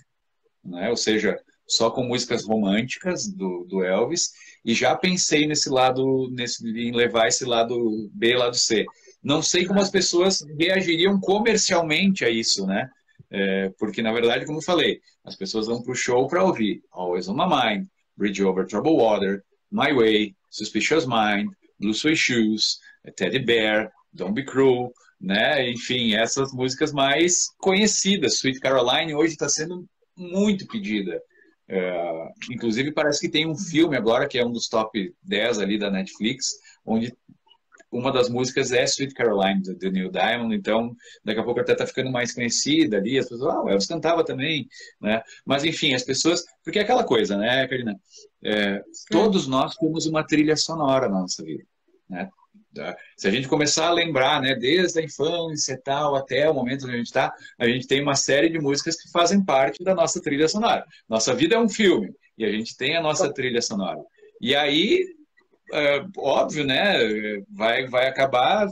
né? Ou seja, só com músicas românticas do Elvis, e já pensei em levar esse lado B, lado C. Não sei como as pessoas reagiriam comercialmente a isso, né? Porque, na verdade, como eu falei, as pessoas vão para o show para ouvir Always on My Mind, Bridge Over Troubled Water, My Way, Suspicious Mind, Blue Suede Shoes, Teddy Bear, Don't Be Cruel, né? Enfim, essas músicas mais conhecidas. Sweet Caroline hoje está sendo muito pedida. Inclusive parece que tem um filme agora que é um dos top 10 ali da Netflix, onde uma das músicas é Sweet Caroline, do Neil Diamond. Então daqui a pouco até tá ficando mais conhecida ali, as pessoas, o Elvis cantava também, né? Mas enfim, as pessoas, porque é aquela coisa, né, Karina? Todos nós temos uma trilha sonora na nossa vida, né? Se a gente começar a lembrar, né, desde a infância e tal, até o momento onde a gente está, a gente tem uma série de músicas que fazem parte da nossa trilha sonora. Nossa vida é um filme e a gente tem a nossa trilha sonora. E aí, óbvio, né, vai acabar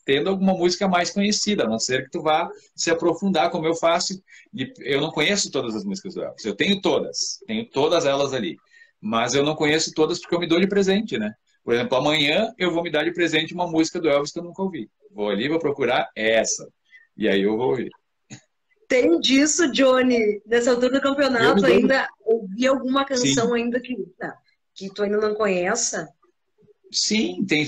tendo alguma música mais conhecida, a não ser que tu vá se aprofundar, como eu faço. Eu não conheço todas as músicas do Elvis, eu tenho todas elas ali, mas eu não conheço todas porque eu me dou de presente, né? Por exemplo, amanhã eu vou me dar de presente uma música do Elvis que eu nunca ouvi. Vou ali, vou procurar essa. E aí eu vou ouvir. Tem disso, Johnny. Nessa altura do campeonato, ainda ouvi alguma canção ainda que tu ainda não conheça? Sim, tem.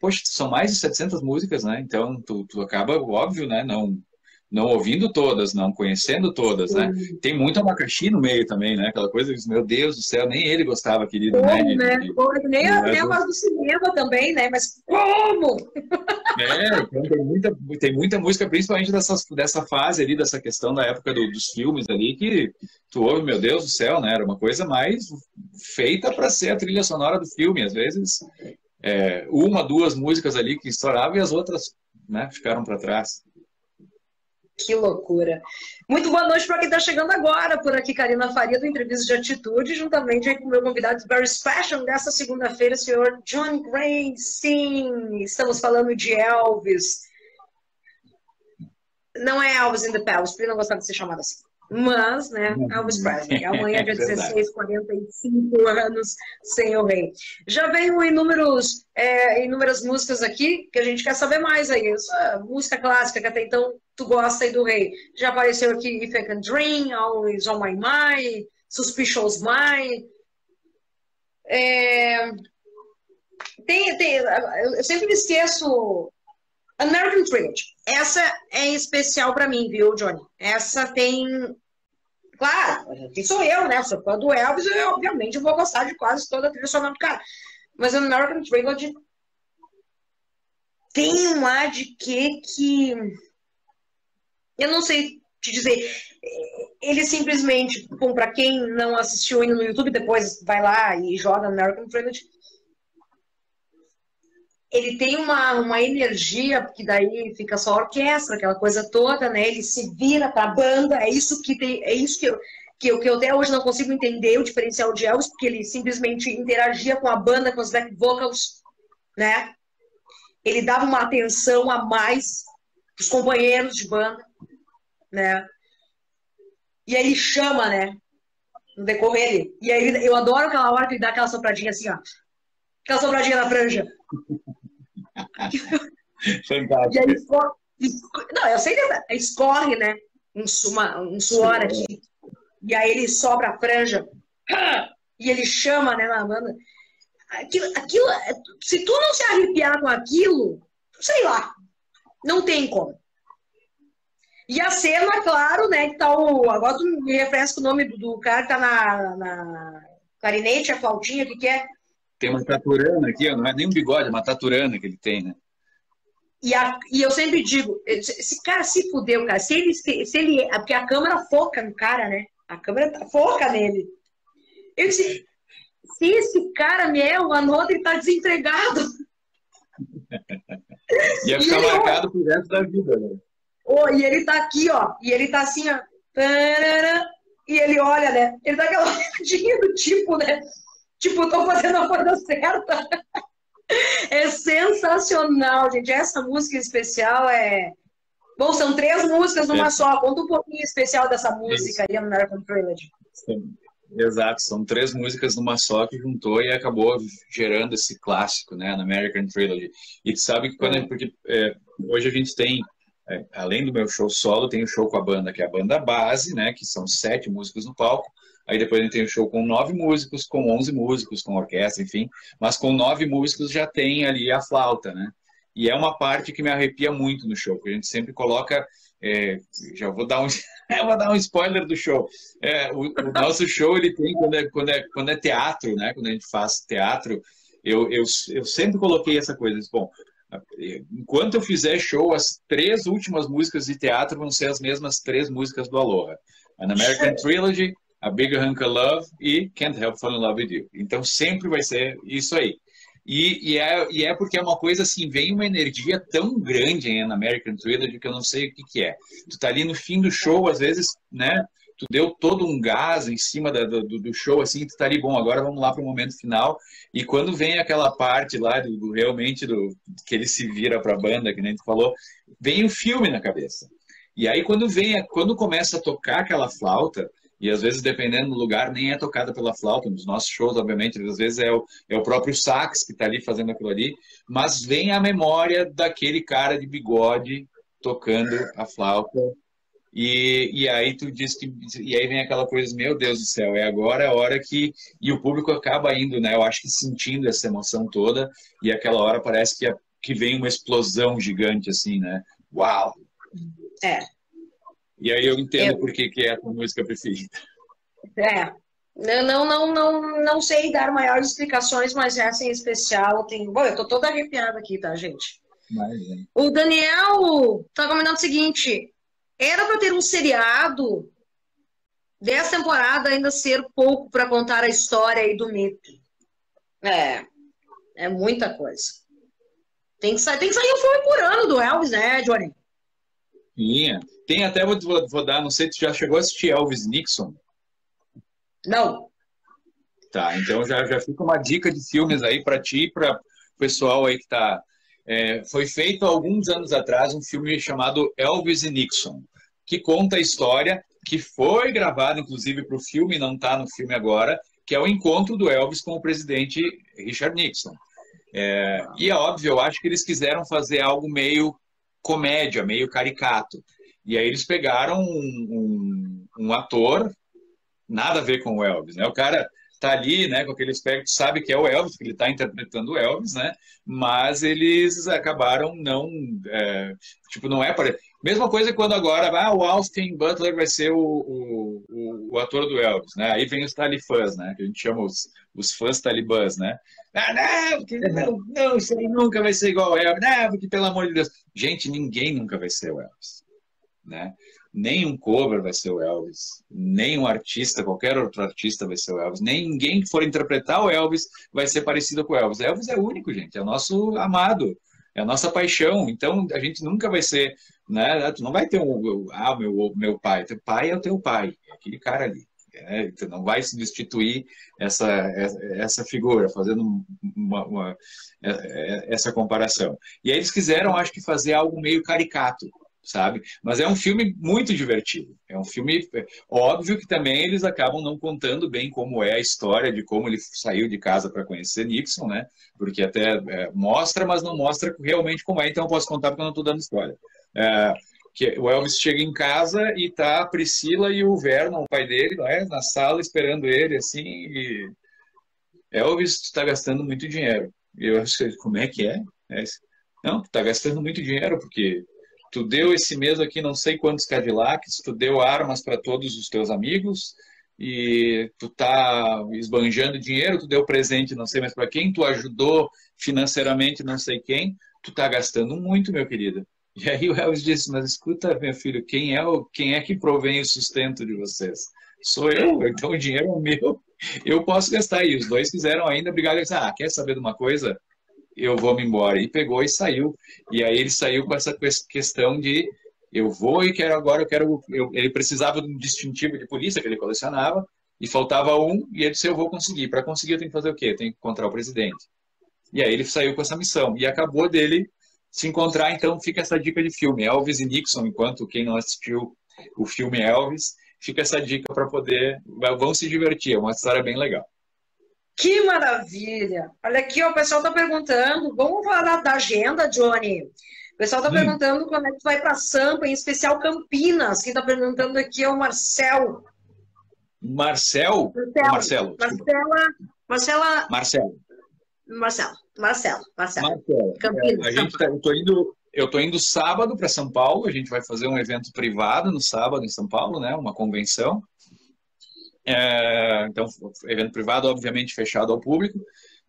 Poxa, são mais de 700 músicas, né? Então, tu acaba, óbvio, né? Não ouvindo todas, não conhecendo todas, né? Tem muito abacaxi no meio também, né? Aquela coisa, meu Deus do céu, nem ele gostava, querido, né? Nem a voz do cinema também, né? Mas como? Tem muita música, principalmente dessa fase ali, dessa questão da época dos filmes ali, que tu ouve, meu Deus do céu, né? Era uma coisa mais feita para ser a trilha sonora do filme. Às vezes, uma, duas músicas ali que estouravam e as outras, né, ficaram para trás. Que loucura. Muito boa noite para quem está chegando agora. Por aqui, Karina Faria, do Entrevista de Atitude, juntamente aí com o meu convidado very special dessa segunda-feira, o senhor John Gray. Sim, estamos falando de Elvis. Não é Elvis in the Palace, porque eu não gostava de ser chamado assim. Mas, né, Elvis Presley. Amanhã, dia 16, 45 anos sem o rei. Já veio inúmeras músicas aqui que a gente quer saber mais aí. Essa música clássica que até então tu gosta aí do rei. Já apareceu aqui If I Can Dream, Always on My Mind, Suspicious Mind. Eu sempre me esqueço American Trilogy. Essa é especial pra mim, viu, Johnny? Essa tem... Claro, quem sou eu, né? Sou fã do Elvis, eu obviamente vou gostar de quase toda a trilha sonora do cara. Mas American Trilogy tem um ar de que... Eu não sei te dizer. Ele simplesmente, bom, pra quem não assistiu ainda no YouTube, depois vai lá e joga American Trilogy. Ele tem uma energia, que daí fica só a orquestra, aquela coisa toda, né? Ele se vira para a banda, é isso que eu até hoje não consigo entender o diferencial de Elvis, porque ele simplesmente interagia com a banda, com os back vocals, né? Ele dava uma atenção a mais para os companheiros de banda, né? E aí ele chama, né? No decorrer. E aí eu adoro aquela hora que ele dá aquela sopradinha assim, ó. Aquela sopradinha na franja. Fantástico. E aí não, eu sei que escorre, né? Um suor aqui. E aí ele sobra a franja. E ele chama, né, na banda. Aquilo, se tu não se arrepiar com aquilo, sei lá, não tem como. E a cena, claro, né, que tá agora tu me refresca o nome do cara que tá na clarinete, a flautinha, o que é? Tem uma taturana aqui, ó, não é nem um bigode, é uma taturana que ele tem, né? E eu sempre digo, esse cara se fudeu, cara. Se ele, porque a câmera foca no cara, né? A câmera foca nele. Eu disse, se esse cara me é o Anota, ele tá desempregado. Ia ficar marcado pro resto da vida, né? E ele tá aqui, ó. E ele tá assim, ó. E ele olha, né? Ele dá aquela olhadinha do tipo, né? Tipo, tô fazendo a coisa certa. É sensacional, gente. Essa música especial é... Bom, são 3 músicas numa só. Conta um pouquinho especial dessa música aí, American Trilogy. Exato, são 3 músicas numa só que juntou e acabou gerando esse clássico, né, na American Trilogy. E tu sabe que porque hoje a gente tem, além do meu show solo, tem o show com a banda, que é a banda base, né, que são 7 músicos no palco. Aí depois a gente tem o show com 9 músicos, com 11 músicos, com orquestra, enfim. Mas com 9 músicos já tem ali a flauta, né? E é uma parte que me arrepia muito no show, porque a gente sempre coloca... já vou dar um spoiler do show. O nosso show, ele tem, quando é teatro, né? Quando a gente faz teatro, eu sempre coloquei essa coisa. Bom, enquanto eu fizer show, as 3 últimas músicas de teatro vão ser as mesmas 3 músicas do Aloha. An American Trilogy, A Bigger Hunk of Love e Can't Help Falling in Love with You. Então sempre vai ser isso aí. E é porque é uma coisa assim, vem uma energia tão grande em An American Trilogy que eu não sei o que é. Tu tá ali no fim do show, às vezes, né? Tu deu todo um gás em cima do show, assim, tu tá ali, bom, agora vamos lá pro momento final. E quando vem aquela parte lá realmente que ele se vira pra banda, que nem tu falou, vem o filme na cabeça. E aí quando começa a tocar aquela flauta, e às vezes, dependendo do lugar, nem é tocada pela flauta. Nos nossos shows, obviamente, às vezes é o próprio sax que está ali fazendo aquilo ali. Mas vem a memória daquele cara de bigode tocando a flauta. E aí tu diz que... E aí vem aquela coisa, meu Deus do céu, é agora a hora que... E o público acaba indo, né? Eu acho que sentindo essa emoção toda. E aquela hora parece que vem uma explosão gigante, assim, né? Uau! E aí eu entendo por que é a tua música preferida. Não sei dar maiores explicações, mas essa em especial tem... Bom, eu tô toda arrepiada aqui, tá, gente? O Daniel tá comentando o seguinte: era para ter um seriado dessa temporada ainda ser pouco para contar a história aí do mito. É muita coisa. Tem que sair um filme por ano do Elvis, né, Johnny? Tinha. Tem até, vou dar, não sei se tu já chegou a assistir Elvis Nixon. Não. Tá, então já fica uma dica de filmes aí para ti e para o pessoal aí que tá. Foi feito há alguns anos atrás um filme chamado Elvis e Nixon, que conta a história, que foi gravado inclusive para o filme, não está no filme agora, que é o encontro do Elvis com o presidente Richard Nixon. E é óbvio, eu acho que eles quiseram fazer algo meio comédia, meio caricato. E aí eles pegaram um ator, nada a ver com o Elvis, né? O cara tá ali, né, com aquele aspecto, sabe que é o Elvis, que ele está interpretando o Elvis, né? Mas eles acabaram não, tipo, não é para... Mesma coisa quando agora, o Austin Butler vai ser o ator do Elvis, né? Aí vem os talibãs, né? Que a gente chama os fãs talibãs, né? Não, isso aí nunca vai ser igual ao Elvis, não, porque pelo amor de Deus. Gente, ninguém nunca vai ser o Elvis, né? Nem um cover vai ser o Elvis, nem um artista, qualquer outro artista vai ser o Elvis, nem ninguém que for interpretar o Elvis vai ser parecido com o Elvis. Elvis é único, gente, é o nosso amado, é a nossa paixão, então a gente nunca vai ser, né? Tu não vai ter meu pai, teu pai é o teu pai, é aquele cara ali. Tu não vai substituir essa figura, fazendo essa comparação. E aí eles quiseram, acho que, fazer algo meio caricato, sabe? Mas é um filme muito divertido. É um filme, óbvio que também eles acabam não contando bem como é a história de como ele saiu de casa para conhecer Nixon, né? Porque até mostra, mas não mostra realmente como é. Então eu posso contar porque eu não estou dando spoiler. Que o Elvis chega em casa e tá a Priscila e o Vernon, o pai dele, na sala esperando ele, assim, e Elvis, tu tá gastando muito dinheiro. E eu acho que, como é que é? Não, tu tá gastando muito dinheiro porque tu deu esse mês aqui não sei quantos Cadillacs, tu deu armas para todos os teus amigos e tu tá esbanjando dinheiro, tu deu presente não sei mais para quem, tu ajudou financeiramente não sei quem, tu tá gastando muito, meu querido. E aí o Elvis disse, mas escuta, meu filho, quem é que provém o sustento de vocês? Sou eu, então o dinheiro é meu, eu posso gastar. E os dois fizeram ainda brigar e disseram, quer saber de uma coisa? Eu vou me embora. E pegou e saiu. E aí ele saiu com essa questão de eu vou e quero agora, ele precisava de um distintivo de polícia que ele colecionava e faltava um e ele disse, eu vou conseguir. Para conseguir eu tenho que fazer o quê? Eu tenho que encontrar o presidente. E aí ele saiu com essa missão. E acabou dele se encontrar, então fica essa dica de filme. Elvis e Nixon, enquanto quem não assistiu o filme Elvis, fica essa dica para poder... Vão se divertir, é uma história bem legal. Que maravilha! Olha aqui, ó, o pessoal está perguntando, vamos falar da agenda, Johnny? O pessoal está perguntando quando é que tu vai para Sampa, em especial Campinas. Quem está perguntando aqui é o Marcel. Marcelo? Marcelo. Campinas, eu tô indo sábado para São Paulo, a gente vai fazer um evento privado no sábado em São Paulo, né? Uma convenção. Então, evento privado, obviamente, fechado ao público.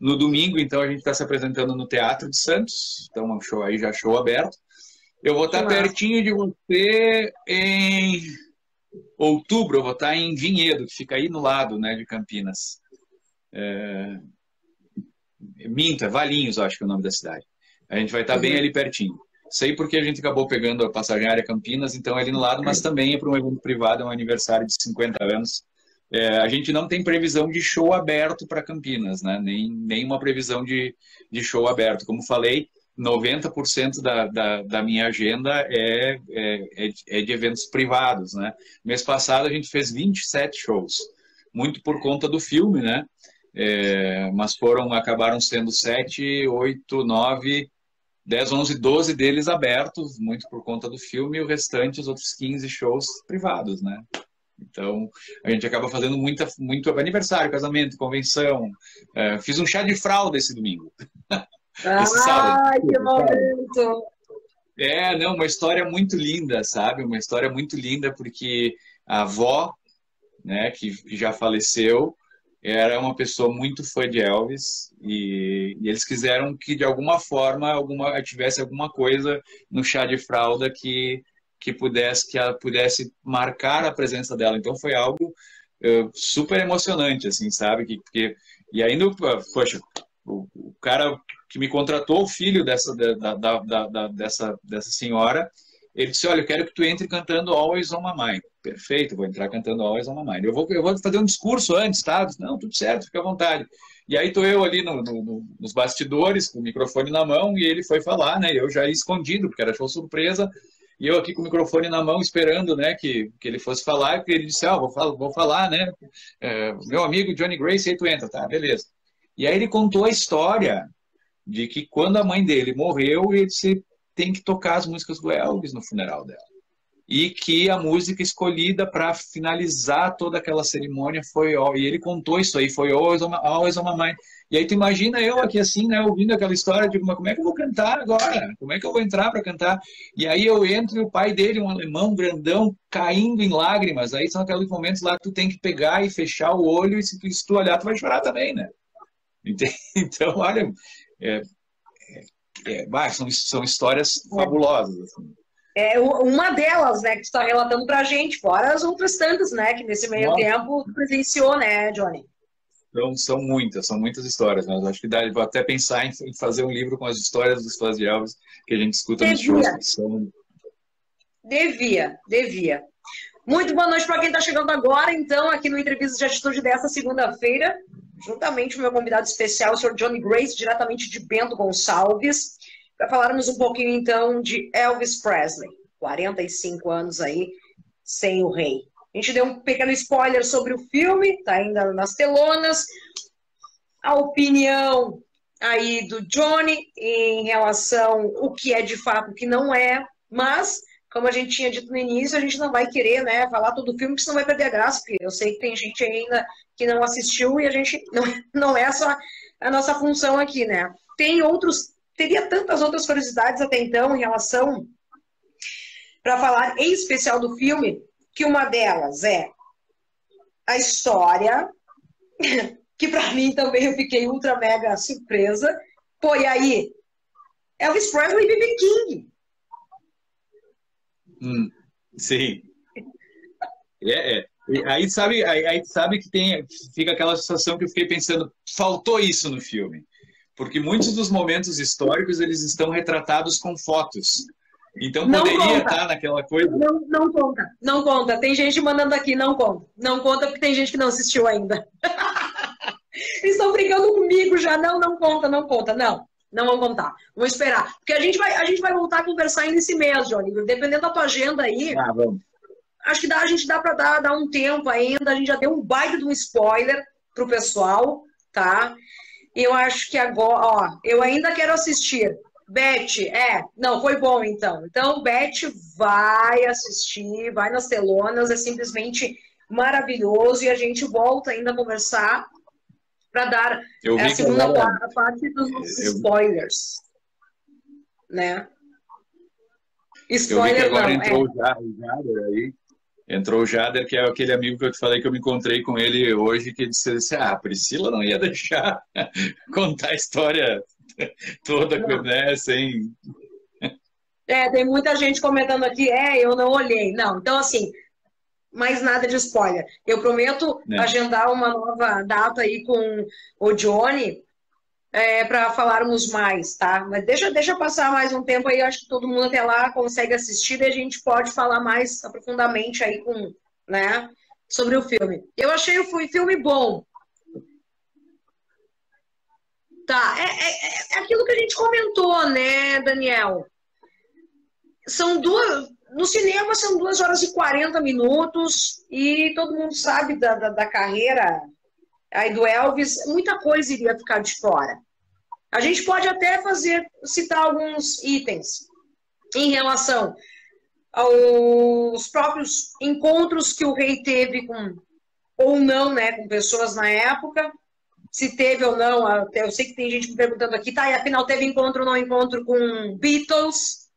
No domingo, então, a gente está se apresentando no Teatro de Santos. Então, um show aí, já show aberto. Eu vou estar pertinho de você em outubro. Eu vou estar em Vinhedo, que fica aí no lado, né, de Campinas. Minta, Valinhos, acho que é o nome da cidade. A gente vai estar bem ali pertinho. Sei porque a gente acabou pegando a passagem aérea Campinas, então é ali no lado, mas também é para um evento privado, é um aniversário de 50 anos. A gente não tem previsão de show aberto para Campinas, né? Nem uma previsão de show aberto. Como falei, 90% da minha agenda é de eventos privados, né? Mês passado a gente fez 27 shows, muito por conta do filme, né? Mas acabaram sendo 7, 8, 9, 10, 11, 12 deles abertos, muito por conta do filme, e o restante, os outros 15 shows privados, né? Então, a gente acaba fazendo muito aniversário, casamento, convenção. Fiz um chá de fralda esse domingo. Esse sábado. Ai, que momento! Não, uma história muito linda, sabe? Uma história muito linda, porque a avó, né, que já faleceu, era uma pessoa muito fã de Elvis e eles quiseram que, de alguma forma, tivesse alguma coisa no chá de fralda que ela pudesse marcar a presença dela. Então foi algo super emocionante, assim, sabe? E ainda, poxa, o cara que me contratou, o filho dessa senhora, Ele disse, olha, eu quero que tu entre cantando Always on My Mind. Perfeito, vou entrar cantando Always on My Mind. Eu vou fazer um discurso antes, tá? Disse, não, tudo certo, fica à vontade. E aí tô eu ali nos bastidores, com o microfone na mão, e ele foi falar, né? Eu já ia escondido, porque era show surpresa, e eu aqui com o microfone na mão, esperando, né, que ele fosse falar, porque ele disse, vou falar, né? Meu amigo Johnny Grace, aí tu entra, tá? Beleza. E aí ele contou a história de que quando a mãe dele morreu, ele disse, tem que tocar as músicas do Elvis no funeral dela. E que a música escolhida para finalizar toda aquela cerimônia foi... E ele contou isso aí, foi Always on My Mind. E aí tu imagina eu aqui assim, né, ouvindo aquela história, digo, mas como é que eu vou cantar agora? Como é que eu vou entrar para cantar? E aí eu entro e o pai dele, um alemão grandão, caindo em lágrimas. Aí são aqueles momentos lá que tu tem que pegar e fechar o olho, e se tu olhar, tu vai chorar também, né? Então, olha... são histórias fabulosas. Assim. Uma delas, né, que tu está relatando para a gente, fora as outras tantas, né, que nesse meio tempo tu presenciou, né, Johnny? São muitas histórias, mas acho que vou até pensar em fazer um livro com as histórias dos fãs de Elvis que a gente escuta nos shows. Devia. Muito boa noite para quem está chegando agora, então, aqui no Entrevista de Atitude desta segunda-feira, juntamente com o meu convidado especial, o Sr. Johnny Grace, diretamente de Bento Gonçalves, para falarmos um pouquinho, então, de Elvis Presley. 45 anos aí, sem o rei. A gente deu um pequeno spoiler sobre o filme, tá ainda nas telonas. A opinião aí do Johnny em relação ao que é de fato, o que não é, mas... Como a gente tinha dito no início, a gente não vai querer, né, falar todo o filme, porque senão vai perder a graça, porque eu sei que tem gente ainda que não assistiu e a gente não é só a nossa função aqui, né? Teria tantas outras curiosidades até então em relação, para falar em especial do filme, que uma delas é a história, que para mim também eu fiquei ultra mega surpresa, foi aí Elvis Presley e B.B. King. Sim. Aí sabe que fica aquela situação que eu fiquei pensando, faltou isso no filme. Porque muitos dos momentos históricos, eles estão retratados com fotos. Então poderia estar naquela coisa... Não conta. Tem gente mandando aqui, não conta. Não conta porque tem gente que não assistiu ainda. Eles estão brigando comigo já. Não conta. Não vamos contar. Vamos esperar. Porque a gente vai voltar a conversar ainda esse mês, Johnny. Dependendo da tua agenda aí, vamos. Acho que a gente dá para dar um tempo ainda. A gente já deu um baita de um spoiler pro pessoal, tá? Eu acho que agora... eu ainda quero assistir. Beth, não, foi bom então. Então, Beth vai assistir, vai nas telonas, é simplesmente maravilhoso. E a gente volta ainda a conversar para dar a segunda parte dos nossos spoilers, né? Spoiler eu vi que agora entrou o Jader aí. Entrou o Jader, que é aquele amigo que eu te falei que eu me encontrei com ele hoje, que disse a Priscila não ia deixar contar a história toda, né, sem... tem muita gente comentando aqui, eu não olhei. Não, então assim... mais nada de spoiler. Eu prometo agendar uma nova data aí com o Johnny para falarmos mais, tá? Mas deixa passar mais um tempo aí, acho que todo mundo até lá consegue assistir e a gente pode falar mais aprofundadamente aí né, sobre o filme. Eu achei o filme bom. Tá, é aquilo que a gente comentou, né, Daniel? No cinema são 2 horas e 40 minutos e todo mundo sabe da carreira aí do Elvis, muita coisa iria ficar de fora. A gente pode até citar alguns itens em relação aos próprios encontros que o rei teve ou não, né, com pessoas na época, se teve ou não, eu sei que tem gente me perguntando aqui, tá, e afinal teve encontro ou não encontro com Beatles,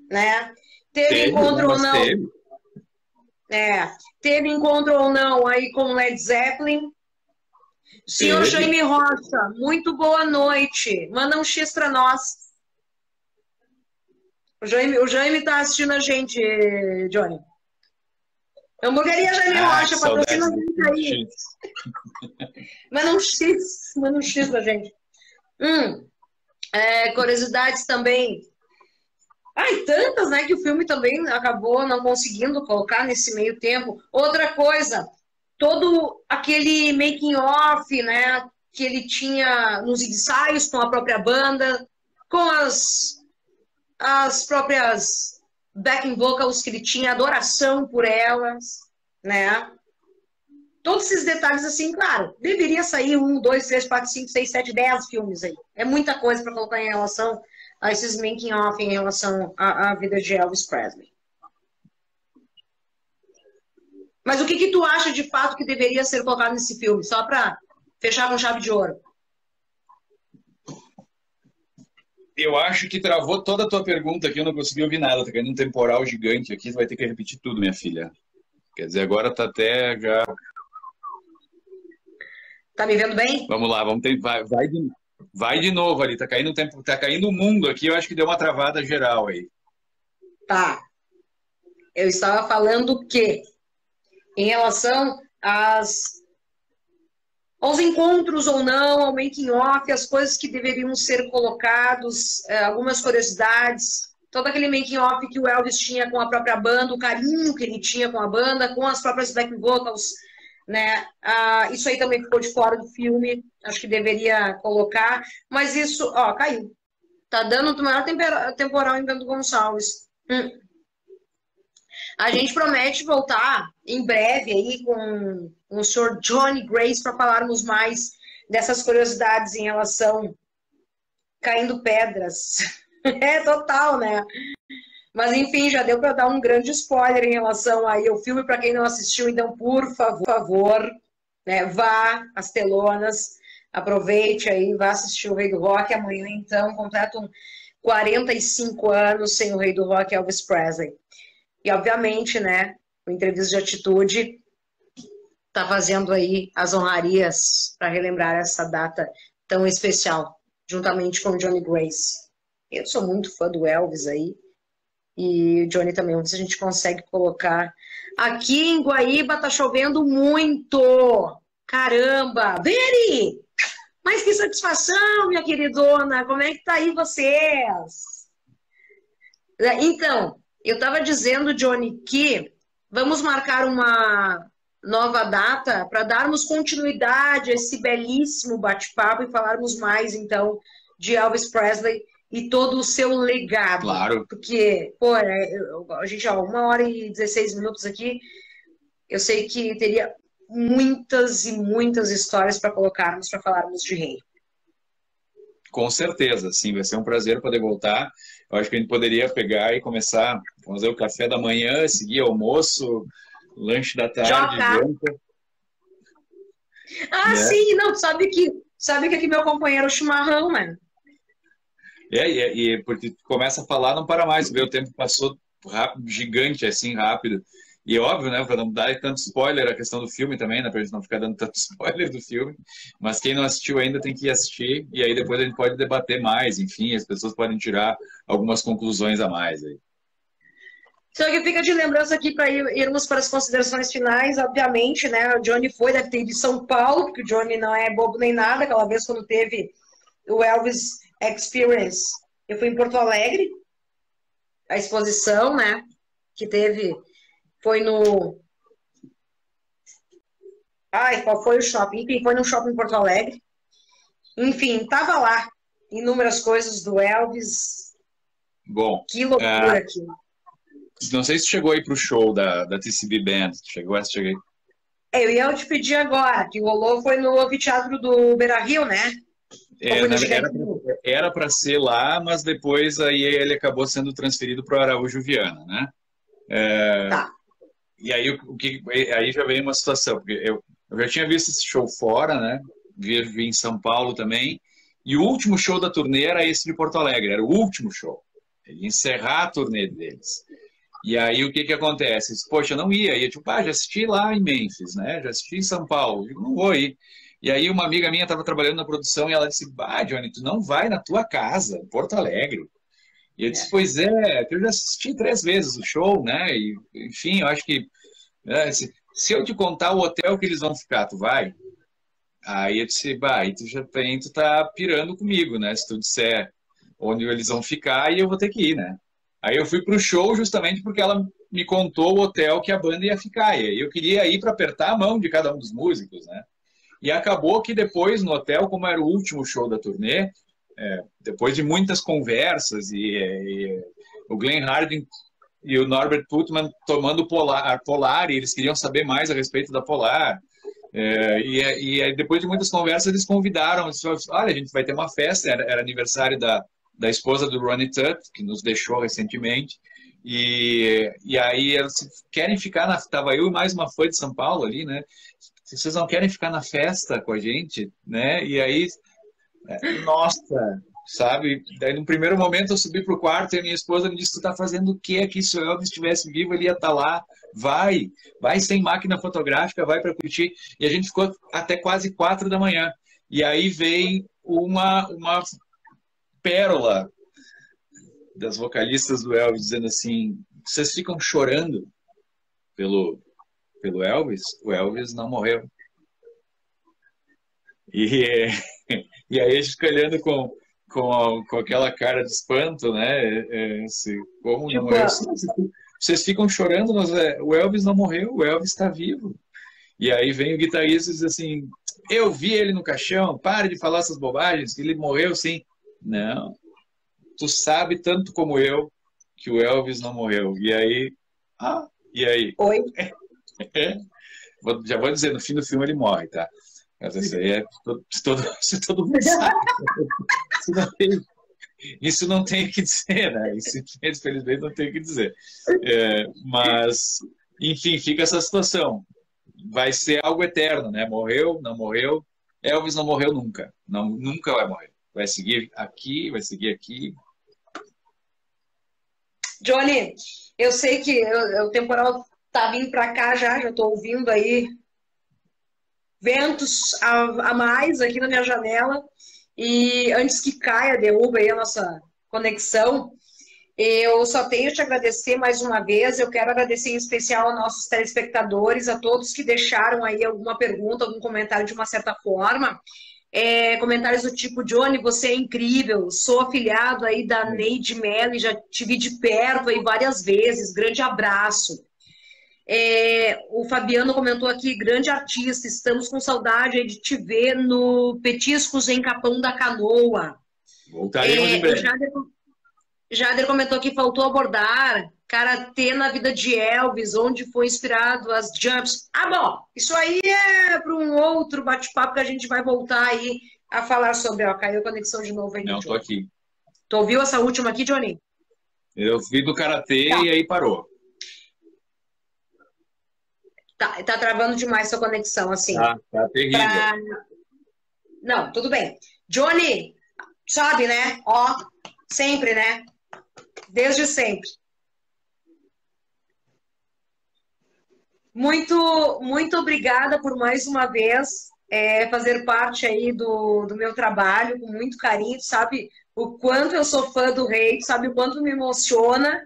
né? Teve encontro ou não? Teve encontro ou não aí com Led Zeppelin? Senhor Jaime Rocha, muito boa noite. Manda um X para nós. O Jaime está assistindo a gente, Johnny. Hamburgueria Jaime Rocha, patrocina a gente aí. Manda um X pra gente. Curiosidades também Ah, e tantas, né, que o filme também acabou não conseguindo colocar nesse meio tempo. Outra coisa, todo aquele making off, né, que ele tinha nos ensaios com a própria banda, com as próprias backing vocals que ele tinha, adoração por elas, né? Todos esses detalhes, assim, claro, deveria sair 1, 2, 3, 4, 5, 6, 7, 10 filmes aí. É muita coisa para colocar em relação a esses making off em relação à vida de Elvis Presley. Mas o que tu acha de fato que deveria ser colocado nesse filme? Só para fechar com chave de ouro. Eu acho que travou toda a tua pergunta aqui, eu não consegui ouvir nada. Tá caindo um temporal gigante aqui, você vai ter que repetir tudo, minha filha. Quer dizer, agora tá até já... Tá me vendo bem? Vamos lá, vamos ter... vai de novo ali, tá caindo o tempo, tá caindo o mundo aqui, eu acho que deu uma travada geral aí. Tá. Eu estava falando que, em relação aos encontros ou não, ao making off, as coisas que deveriam ser colocados, algumas curiosidades, todo aquele making off que o Elvis tinha com a própria banda, o carinho que ele tinha com a banda, com as próprias back vocals, né? Isso aí também ficou de fora do filme, acho que deveria colocar, mas isso, ó, caiu. Tá dando o maior temporal em Bento Gonçalves. A gente promete voltar em breve aí com o senhor Johnny Grace para falarmos mais dessas curiosidades em relação caindo pedras. É total, né? Mas enfim, já deu para dar um grande spoiler em relação aí ao filme para quem não assistiu, então por favor, né, vá às telonas, aproveite aí, vá assistir o Rei do Rock amanhã, então completam 45 anos sem o Rei do Rock, Elvis Presley. E, obviamente, né, o Entrevista de Atitude está fazendo aí as honrarias para relembrar essa data tão especial, juntamente com o Johnny Grace. Eu sou muito fã do Elvis aí, e o Johnny também, vamos ver se a gente consegue colocar. Aqui em Guaíba tá chovendo muito! Caramba! Veri! Mas que satisfação, minha queridona! Como é que tá aí vocês? Então... Eu estava dizendo, Johnny, que vamos marcar uma nova data para darmos continuidade a esse belíssimo bate-papo e falarmos mais, então, de Elvis Presley e todo o seu legado. Claro. Porque, pô, a gente, ó, 1h16 aqui, eu sei que teria muitas e muitas histórias para colocarmos, para falarmos de rei. Com certeza, sim, vai ser um prazer poder voltar. Eu acho que a gente poderia pegar e começar a fazer o café da manhã, seguir almoço, lanche da tarde, janta. Ah, né? Sim, não, sabe que aqui meu companheiro é o chimarrão, né? Porque começa a falar, não para mais, vê, o tempo passou rápido, gigante, assim, rápido. E óbvio, né, para não dar tanto spoiler a questão do filme também, né, para a gente não ficar dando tanto spoiler do filme, mas quem não assistiu ainda tem que ir assistir, e aí depois a gente pode debater mais, enfim, as pessoas podem tirar algumas conclusões a mais aí. Só que fica de lembrança aqui para irmos para as considerações finais, obviamente, né, o Johnny deve ter ido de São Paulo, porque o Johnny não é bobo nem nada, aquela vez quando teve o Elvis Experience, eu fui em Porto Alegre, a exposição, né, que teve... Foi no... Ai, qual foi o shopping? Enfim, foi no shopping em Porto Alegre. Enfim, tava lá. Inúmeras coisas do Elvis. Bom. Que loucura aquilo. Não sei se chegou aí pro show da TCB Band. Cheguei. Eu ia te pedir agora, que rolou foi no anfiteatro do Beira-Rio, né? Era para ser lá, mas depois aí ele acabou sendo transferido para o Araújo Viana, né? Tá. E aí, aí já veio uma situação, porque eu já tinha visto esse show fora, né? Vi em São Paulo também, e o último show da turnê era esse de Porto Alegre, era o último show. Ele ia encerrar a turnê deles. E aí o que acontece? Poxa, eu não ia. E eu tipo, já assisti lá em Memphis, né? Já assisti em São Paulo, eu não vou ir. E aí uma amiga minha estava trabalhando na produção e ela disse, Johnny, tu não vai na tua casa, em Porto Alegre. E eu disse, pois é, eu já assisti 3 vezes o show, né? E, enfim, eu acho que se eu te contar o hotel que eles vão ficar, tu vai? Aí eu disse, tu tá pirando comigo, né? Se tu disser onde eles vão ficar, e eu vou ter que ir, né? Aí eu fui pro show justamente porque ela me contou o hotel que a banda ia ficar. E aí eu queria ir para apertar a mão de cada um dos músicos, né? E acabou que depois, no hotel, como era o último show da turnê, depois de muitas conversas e o Glenn Harding e o Norbert Putman tomando Polar, e eles queriam saber mais a respeito da Polar. E depois de muitas conversas, eles convidaram, eles falaram, olha, a gente vai ter uma festa, era aniversário da esposa do Ronnie Tutt, que nos deixou recentemente, e aí eles querem ficar tava eu e mais uma fã de São Paulo ali, né? Vocês não querem ficar na festa com a gente, né? E aí, nossa, sabe? Daí, no primeiro momento, eu subi pro quarto e a minha esposa me disse, tu tá fazendo o quê aqui? Se o Elvis estivesse vivo, ele ia estar lá. Vai sem máquina fotográfica, vai para curtir. E a gente ficou até quase 4 da manhã. E aí veio uma pérola das vocalistas do Elvis dizendo assim, vocês ficam chorando pelo Elvis? O Elvis não morreu. E aí a gente fica olhando com aquela cara de espanto, né? Como não morreu? Vocês ficam chorando, mas o Elvis não morreu, o Elvis está vivo. E aí vem o guitarrista e diz assim, eu vi ele no caixão, pare de falar essas bobagens, que ele morreu sim. Não, tu sabe tanto como eu que o Elvis não morreu. E aí, e aí? Oi? Já vou dizer, no fim do filme ele morre, tá? Mas isso aí todo mundo sabe. Isso não tem o que dizer, né? Isso, infelizmente, não tem o que dizer. Mas, enfim, fica essa situação. Vai ser algo eterno, né? Morreu, não morreu. Elvis não morreu nunca. Não, nunca vai morrer. Vai seguir aqui, vai seguir aqui. Johnny, eu sei que o temporal tá vindo para cá já estou ouvindo aí ventos a mais aqui na minha janela. E antes que caia, derruba aí a nossa conexão, eu só tenho a te agradecer mais uma vez. Eu quero agradecer em especial aos nossos telespectadores, a todos que deixaram aí alguma pergunta, algum comentário de uma certa forma. Comentários do tipo, Johnny, você é incrível, sou afiliado aí da Neide Mello e já te vi de perto aí várias vezes, grande abraço. O Fabiano comentou aqui, grande artista, estamos com saudade aí de te ver no Petiscos em Capão da Canoa. Voltaremos em breve. Jader comentou aqui, faltou abordar Karatê na vida de Elvis, onde foi inspirado as jumps. Bom, isso aí é para um outro bate-papo que a gente vai voltar aí a falar sobre. Caiu a conexão de novo aí. Não, tô aqui. Tu ouviu essa última aqui, Johnny? Eu vi do Karatê e aí parou. Tá travando demais sua conexão, assim. Tá terrível. Não, tudo bem. Johnny, sabe, né? Sempre, né? Desde sempre. Muito, muito obrigada por mais uma vez fazer parte aí do meu trabalho, com muito carinho, sabe o quanto eu sou fã do rei, sabe o quanto me emociona,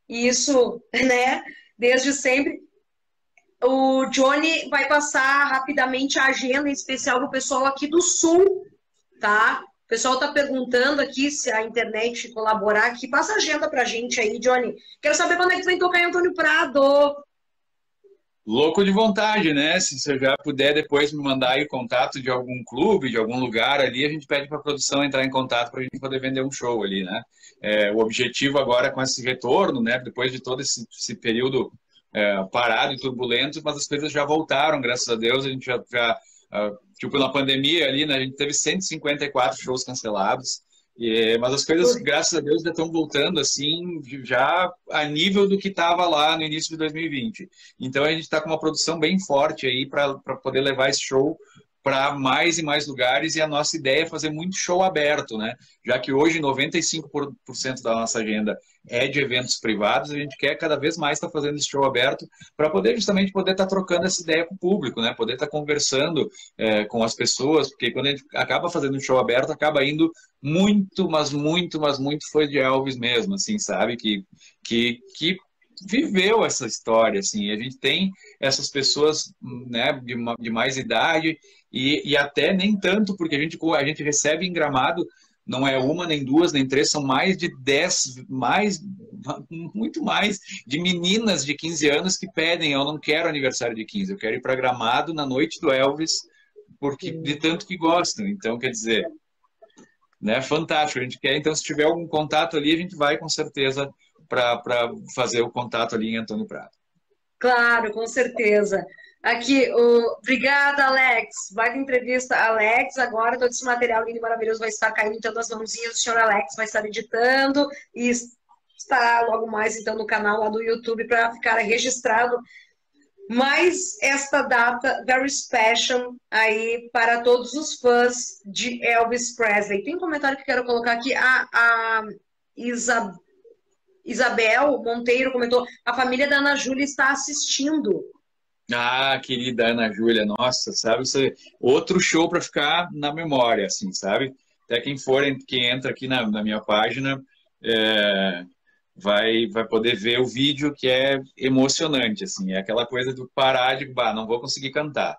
isso, né? Desde sempre. O Johnny vai passar rapidamente a agenda em especial para o pessoal aqui do Sul, tá? O pessoal está perguntando aqui se a internet colaborar aqui. Passa a agenda para a gente aí, Johnny. Quero saber quando é que tu vem tocar em Antônio Prado. Louco de vontade, né? Se você já puder depois me mandar aí o contato de algum clube, de algum lugar ali, a gente pede para a produção entrar em contato para a gente poder vender um show ali, né? O objetivo agora com esse retorno, né? Depois de todo esse período parado e turbulento, mas as coisas já voltaram, graças a Deus. A gente já tipo, na pandemia ali, né? A gente teve 154 shows cancelados. Mas as coisas, graças a Deus, já estão voltando assim, já a nível do que estava lá no início de 2020. Então a gente está com uma produção bem forte aí para poder levar esse show para mais e mais lugares, e a nossa ideia é fazer muito show aberto, né? Já que hoje 95% da nossa agenda é de eventos privados, a gente quer cada vez mais estar fazendo esse show aberto para poder justamente poder estar trocando essa ideia com o público, né? Poder estar conversando com as pessoas, porque quando a gente acaba fazendo um show aberto, acaba indo muito, mas muito fã de Elvis mesmo, assim, sabe? Que viveu essa história, assim. A gente tem essas pessoas, né, de mais idade e até nem tanto, porque a gente recebe em Gramado não é uma, nem duas, nem três, são mais de 10, muito mais, de meninas de 15 anos que pedem, eu não quero aniversário de 15, eu quero ir para Gramado na noite do Elvis, porque de tanto que gostam. Então, quer dizer, né, fantástico. A gente quer, então, se tiver algum contato ali, a gente vai com certeza para fazer o contato ali em Antônio Prado. Claro, com certeza. Aqui, obrigada, Alex. Vai de entrevista, Alex. Agora todo esse material lindo e maravilhoso vai estar caindo então nas mãozinhas do senhor Alex, vai estar editando e estará logo mais então no canal lá do YouTube para ficar registrado mais esta data very special aí para todos os fãs de Elvis Presley. Tem um comentário que eu quero colocar aqui. A Isabel Monteiro comentou: a família da Ana Júlia está assistindo. Ah, querida Ana Júlia, nossa, sabe, isso outro show para ficar na memória, assim, sabe? Até quem entra aqui na minha página vai poder ver o vídeo, que é emocionante, assim, é aquela coisa do parar de, não vou conseguir cantar.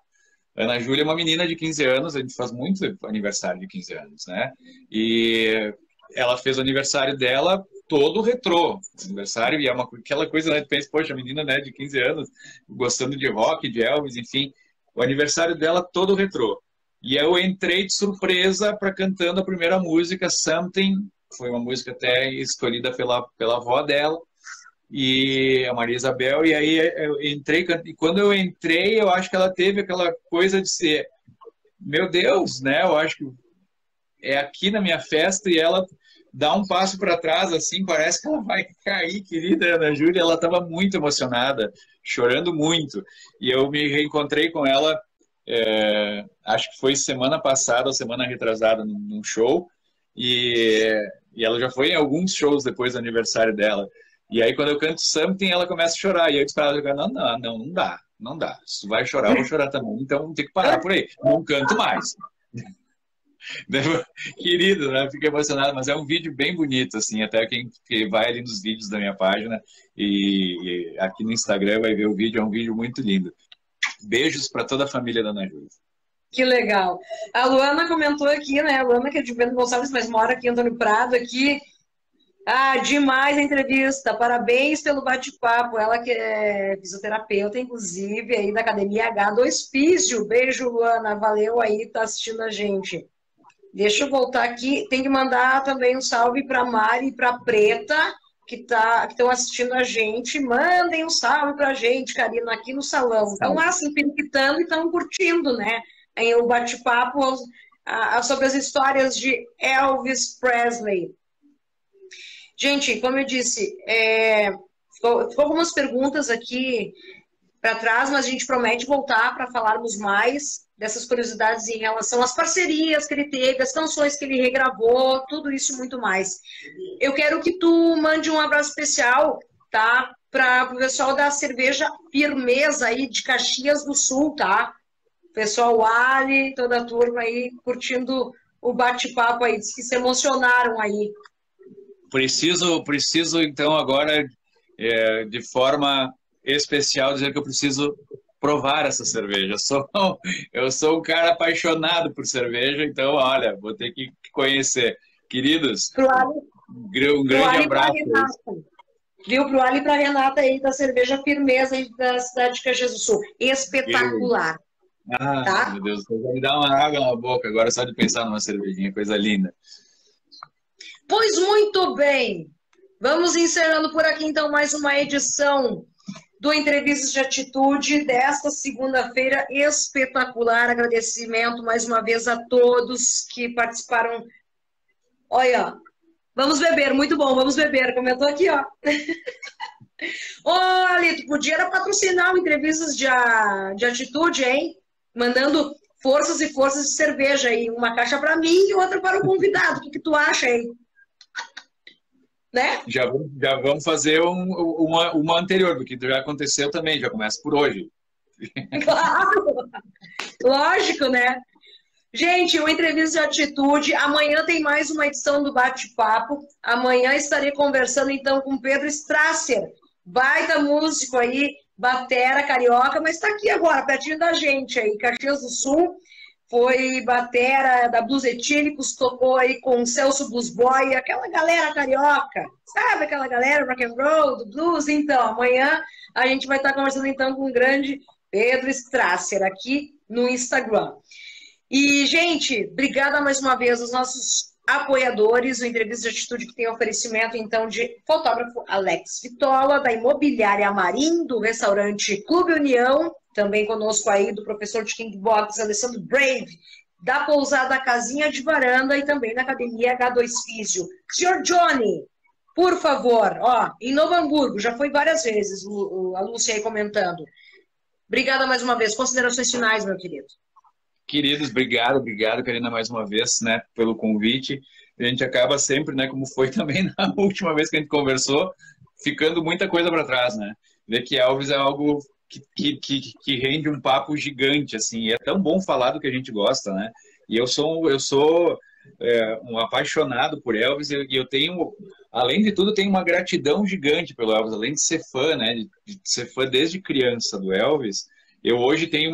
Ana Júlia é uma menina de 15 anos, a gente faz muito aniversário de 15 anos, né? E ela fez o aniversário dela todo retrô, aniversário, e é aquela coisa, né, tu pensa, poxa, a menina, né, de 15 anos, gostando de rock, de Elvis, enfim, o aniversário dela todo retrô. E eu entrei de surpresa para cantando a primeira música, Something, foi uma música até escolhida pela avó dela, e a Maria Isabel, e aí eu entrei, e quando eu entrei, eu acho que ela teve aquela coisa de ser, meu Deus, né, eu acho que é aqui na minha festa, e ela dá um passo para trás, assim, parece que ela vai cair, querida Ana Júlia. Ela estava muito emocionada, chorando muito. E eu me reencontrei com ela, acho que foi semana passada ou semana retrasada, num show. E ela já foi em alguns shows depois do aniversário dela. E aí, quando eu canto Something, ela começa a chorar. E eu disse para ela: não dá, não dá. Se tu vai chorar, eu vou chorar também. Então, tem que parar por aí. Não canto mais. Querido, né? Fico emocionado, mas é um vídeo bem bonito, assim, até quem vai ali nos vídeos da minha página e aqui no Instagram vai ver o vídeo, é um vídeo muito lindo. Beijos para toda a família da Ana Júlia. Que legal. A Luana comentou aqui, né? A Luana, que é de Bento Gonçalves, mas mora aqui em Antônio Prado, aqui. Ah, demais a entrevista. Parabéns pelo bate-papo. Ela que é fisioterapeuta, inclusive, aí da Academia H2 Físio. Beijo, Luana. Valeu aí, tá assistindo a gente. Deixa eu voltar aqui. Tem que mandar também um salve para Mari e para Preta, que estão assistindo a gente. Mandem um salve para a gente, Karina, aqui no salão. Estão lá se periquitando e estão curtindo, né? O bate-papo sobre as histórias de Elvis Presley. Gente, como eu disse, ficou algumas perguntas aqui para trás, mas a gente promete voltar para falarmos mais dessas curiosidades em relação às parcerias que ele teve, as canções que ele regravou, tudo isso e muito mais. Eu quero que tu mande um abraço especial, tá? Para o pessoal da Cerveja Firmeza aí de Caxias do Sul, tá? Pessoal Ali, toda a turma aí curtindo o bate-papo aí, diz que se emocionaram aí. Preciso então agora, de forma especial, dizer que eu preciso provar essa cerveja. Eu sou um cara apaixonado por cerveja, então, olha, vou ter que conhecer. Queridos, um grande abraço. Viu? Pro Ali e pra Renata aí da Cerveja Firmeza aí da cidade de Caxias do Sul. Espetacular. Tá? Meu Deus, vai me dar uma água na boca agora só de pensar numa cervejinha, coisa linda. Pois muito bem. Vamos encerrando por aqui, então, mais uma edição do Entrevistas de Atitude desta segunda-feira espetacular. Agradecimento mais uma vez a todos que participaram. Olha, vamos beber, muito bom, vamos beber. Comentou aqui, ó. Olha, tu podia patrocinar o Entrevistas de Atitude, hein? Mandando forças e forças de cerveja aí. Uma caixa para mim e outra para o convidado. O que tu acha aí? Né? Já vamos fazer uma anterior, porque já aconteceu também, já começa por hoje. Claro! Lógico, né? Gente, o Entrevista de Atitude, amanhã tem mais uma edição do Bate-Papo. Amanhã estarei conversando, então, com Pedro Strasser, baita músico aí, batera, carioca, mas está aqui agora, pertinho da gente aí, Caxias do Sul. foi batera da Blues Etílicos, tocou aí com o Celso Blues Boy, aquela galera carioca, sabe aquela galera rock and roll, do blues? Então, amanhã a gente vai estar conversando então com o grande Pedro Strasser aqui no Instagram. E, gente, obrigada mais uma vez aos nossos apoiadores, o Entrevista de Atitude, que tem oferecimento, então, de fotógrafo Alex Vitola, da Imobiliária Marim, do restaurante Clube União, também conosco aí do professor de Kickbox, Alessandro Brave, da pousada Casinha de Varanda e também da Academia H2 Físio. Senhor Johnny, por favor, ó, em Novo Hamburgo, já foi várias vezes a Lúcia aí comentando. Obrigada mais uma vez. Considerações finais, meu querido. Queridos, obrigado, Karina, mais uma vez, né, pelo convite. A gente acaba sempre, né, como foi também na última vez que a gente conversou, ficando muita coisa para trás, né? Ver que Elvis é algo que rende um papo gigante, assim, e é tão bom falar do que a gente gosta, né? E eu sou um apaixonado por Elvis, e eu tenho, além de tudo, tenho uma gratidão gigante pelo Elvis, além de ser fã, né, de ser fã desde criança do Elvis. Eu hoje tenho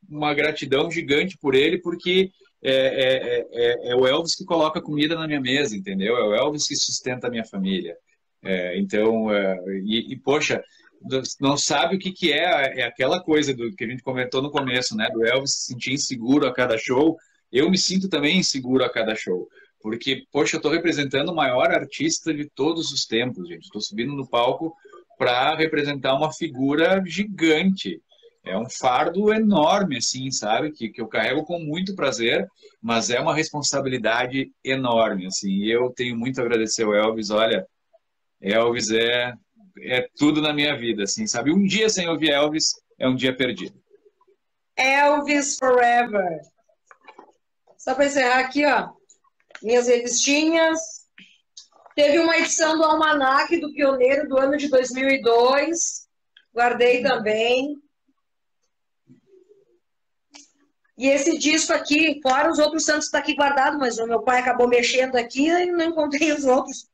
uma gratidão gigante por ele, porque é o Elvis que coloca comida na minha mesa, entendeu? É o Elvis que sustenta a minha família. Poxa, não sabe o que é aquela coisa que a gente comentou no começo, né? Do Elvis se sentir inseguro a cada show. Eu me sinto também inseguro a cada show, porque, poxa, eu estou representando o maior artista de todos os tempos, gente. Estou subindo no palco para representar uma figura gigante. É um fardo enorme, assim, sabe? Que eu carrego com muito prazer, mas é uma responsabilidade enorme, assim. E eu tenho muito a agradecer ao Elvis. Olha, Elvis é tudo na minha vida, assim, sabe? Um dia sem ouvir Elvis é um dia perdido. Elvis Forever. Só para encerrar aqui, ó, minhas revistinhas. Teve uma edição do Almanac do Pioneiro do ano de 2002. Guardei também. E esse disco aqui, fora os outros santos, está aqui guardado, mas o meu pai acabou mexendo aqui e não encontrei os outros.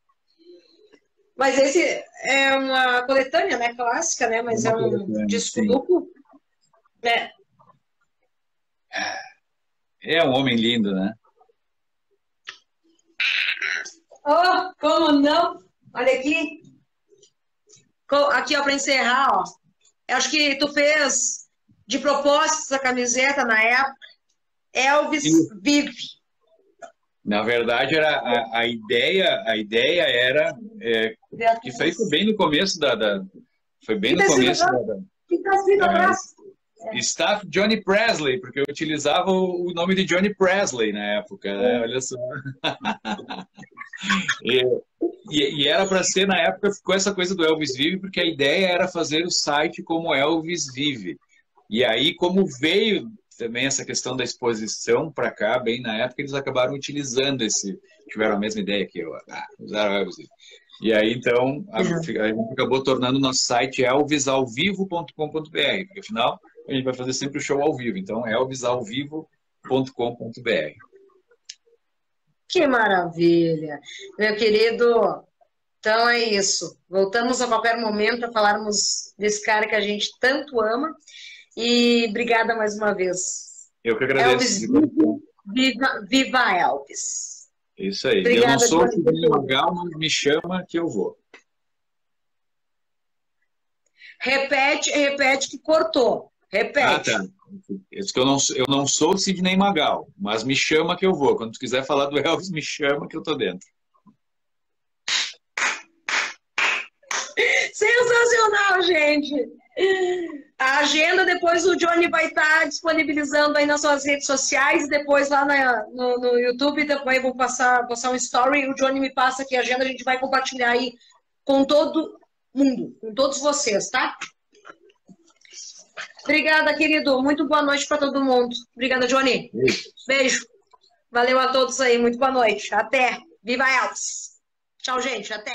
Mas esse é uma coletânea, né? Clássica, né? Mas é um disco duplo. Né? É um homem lindo, né? Oh, como não? Olha aqui. Aqui, ó, para encerrar, ó. Eu acho que tu fez de propósito essa camiseta na época. Elvis vive. Na verdade, era a ideia era que isso aí foi bem no começo foi bem no começo que tá escrito atrás? Staff Johnny Presley, porque eu utilizava o nome de Johnny Presley na época, né? Olha só. E era para ser, na época, ficou essa coisa do Elvis Vive, porque a ideia era fazer o site como Elvis Vive. E aí, como veio também essa questão da exposição para cá, bem na época, eles acabaram utilizando tiveram a mesma ideia que eu, usaram Elvis Vive. E aí, então, a gente acabou tornando o nosso site elvisalvivo.com.br, porque afinal, a gente vai fazer sempre o show ao vivo. Então, elvisalvivo.com.br. Que maravilha! Meu querido, então é isso. Voltamos a qualquer momento a falarmos desse cara que a gente tanto ama. E obrigada mais uma vez. Eu que agradeço. Elvis, viva Elvis! Isso aí. Obrigada, eu não sou o Sidney Magal, mas me chama que eu vou. Repete que cortou. Repete. Tá. Eu não sou o Sidney Magal, mas me chama que eu vou. Quando tu quiser falar do Elvis, me chama que eu tô dentro. Sensacional, gente! A agenda depois o Johnny vai estar disponibilizando aí nas suas redes sociais e depois lá no YouTube, depois eu vou passar um story, o Johnny me passa aqui a agenda, a gente vai compartilhar aí com todo mundo, com todos vocês, tá? Obrigada, querido. Muito boa noite para todo mundo. Obrigada, Johnny. Beijo. Valeu a todos aí. Muito boa noite. Até. Viva Elvis. Tchau, gente. Até.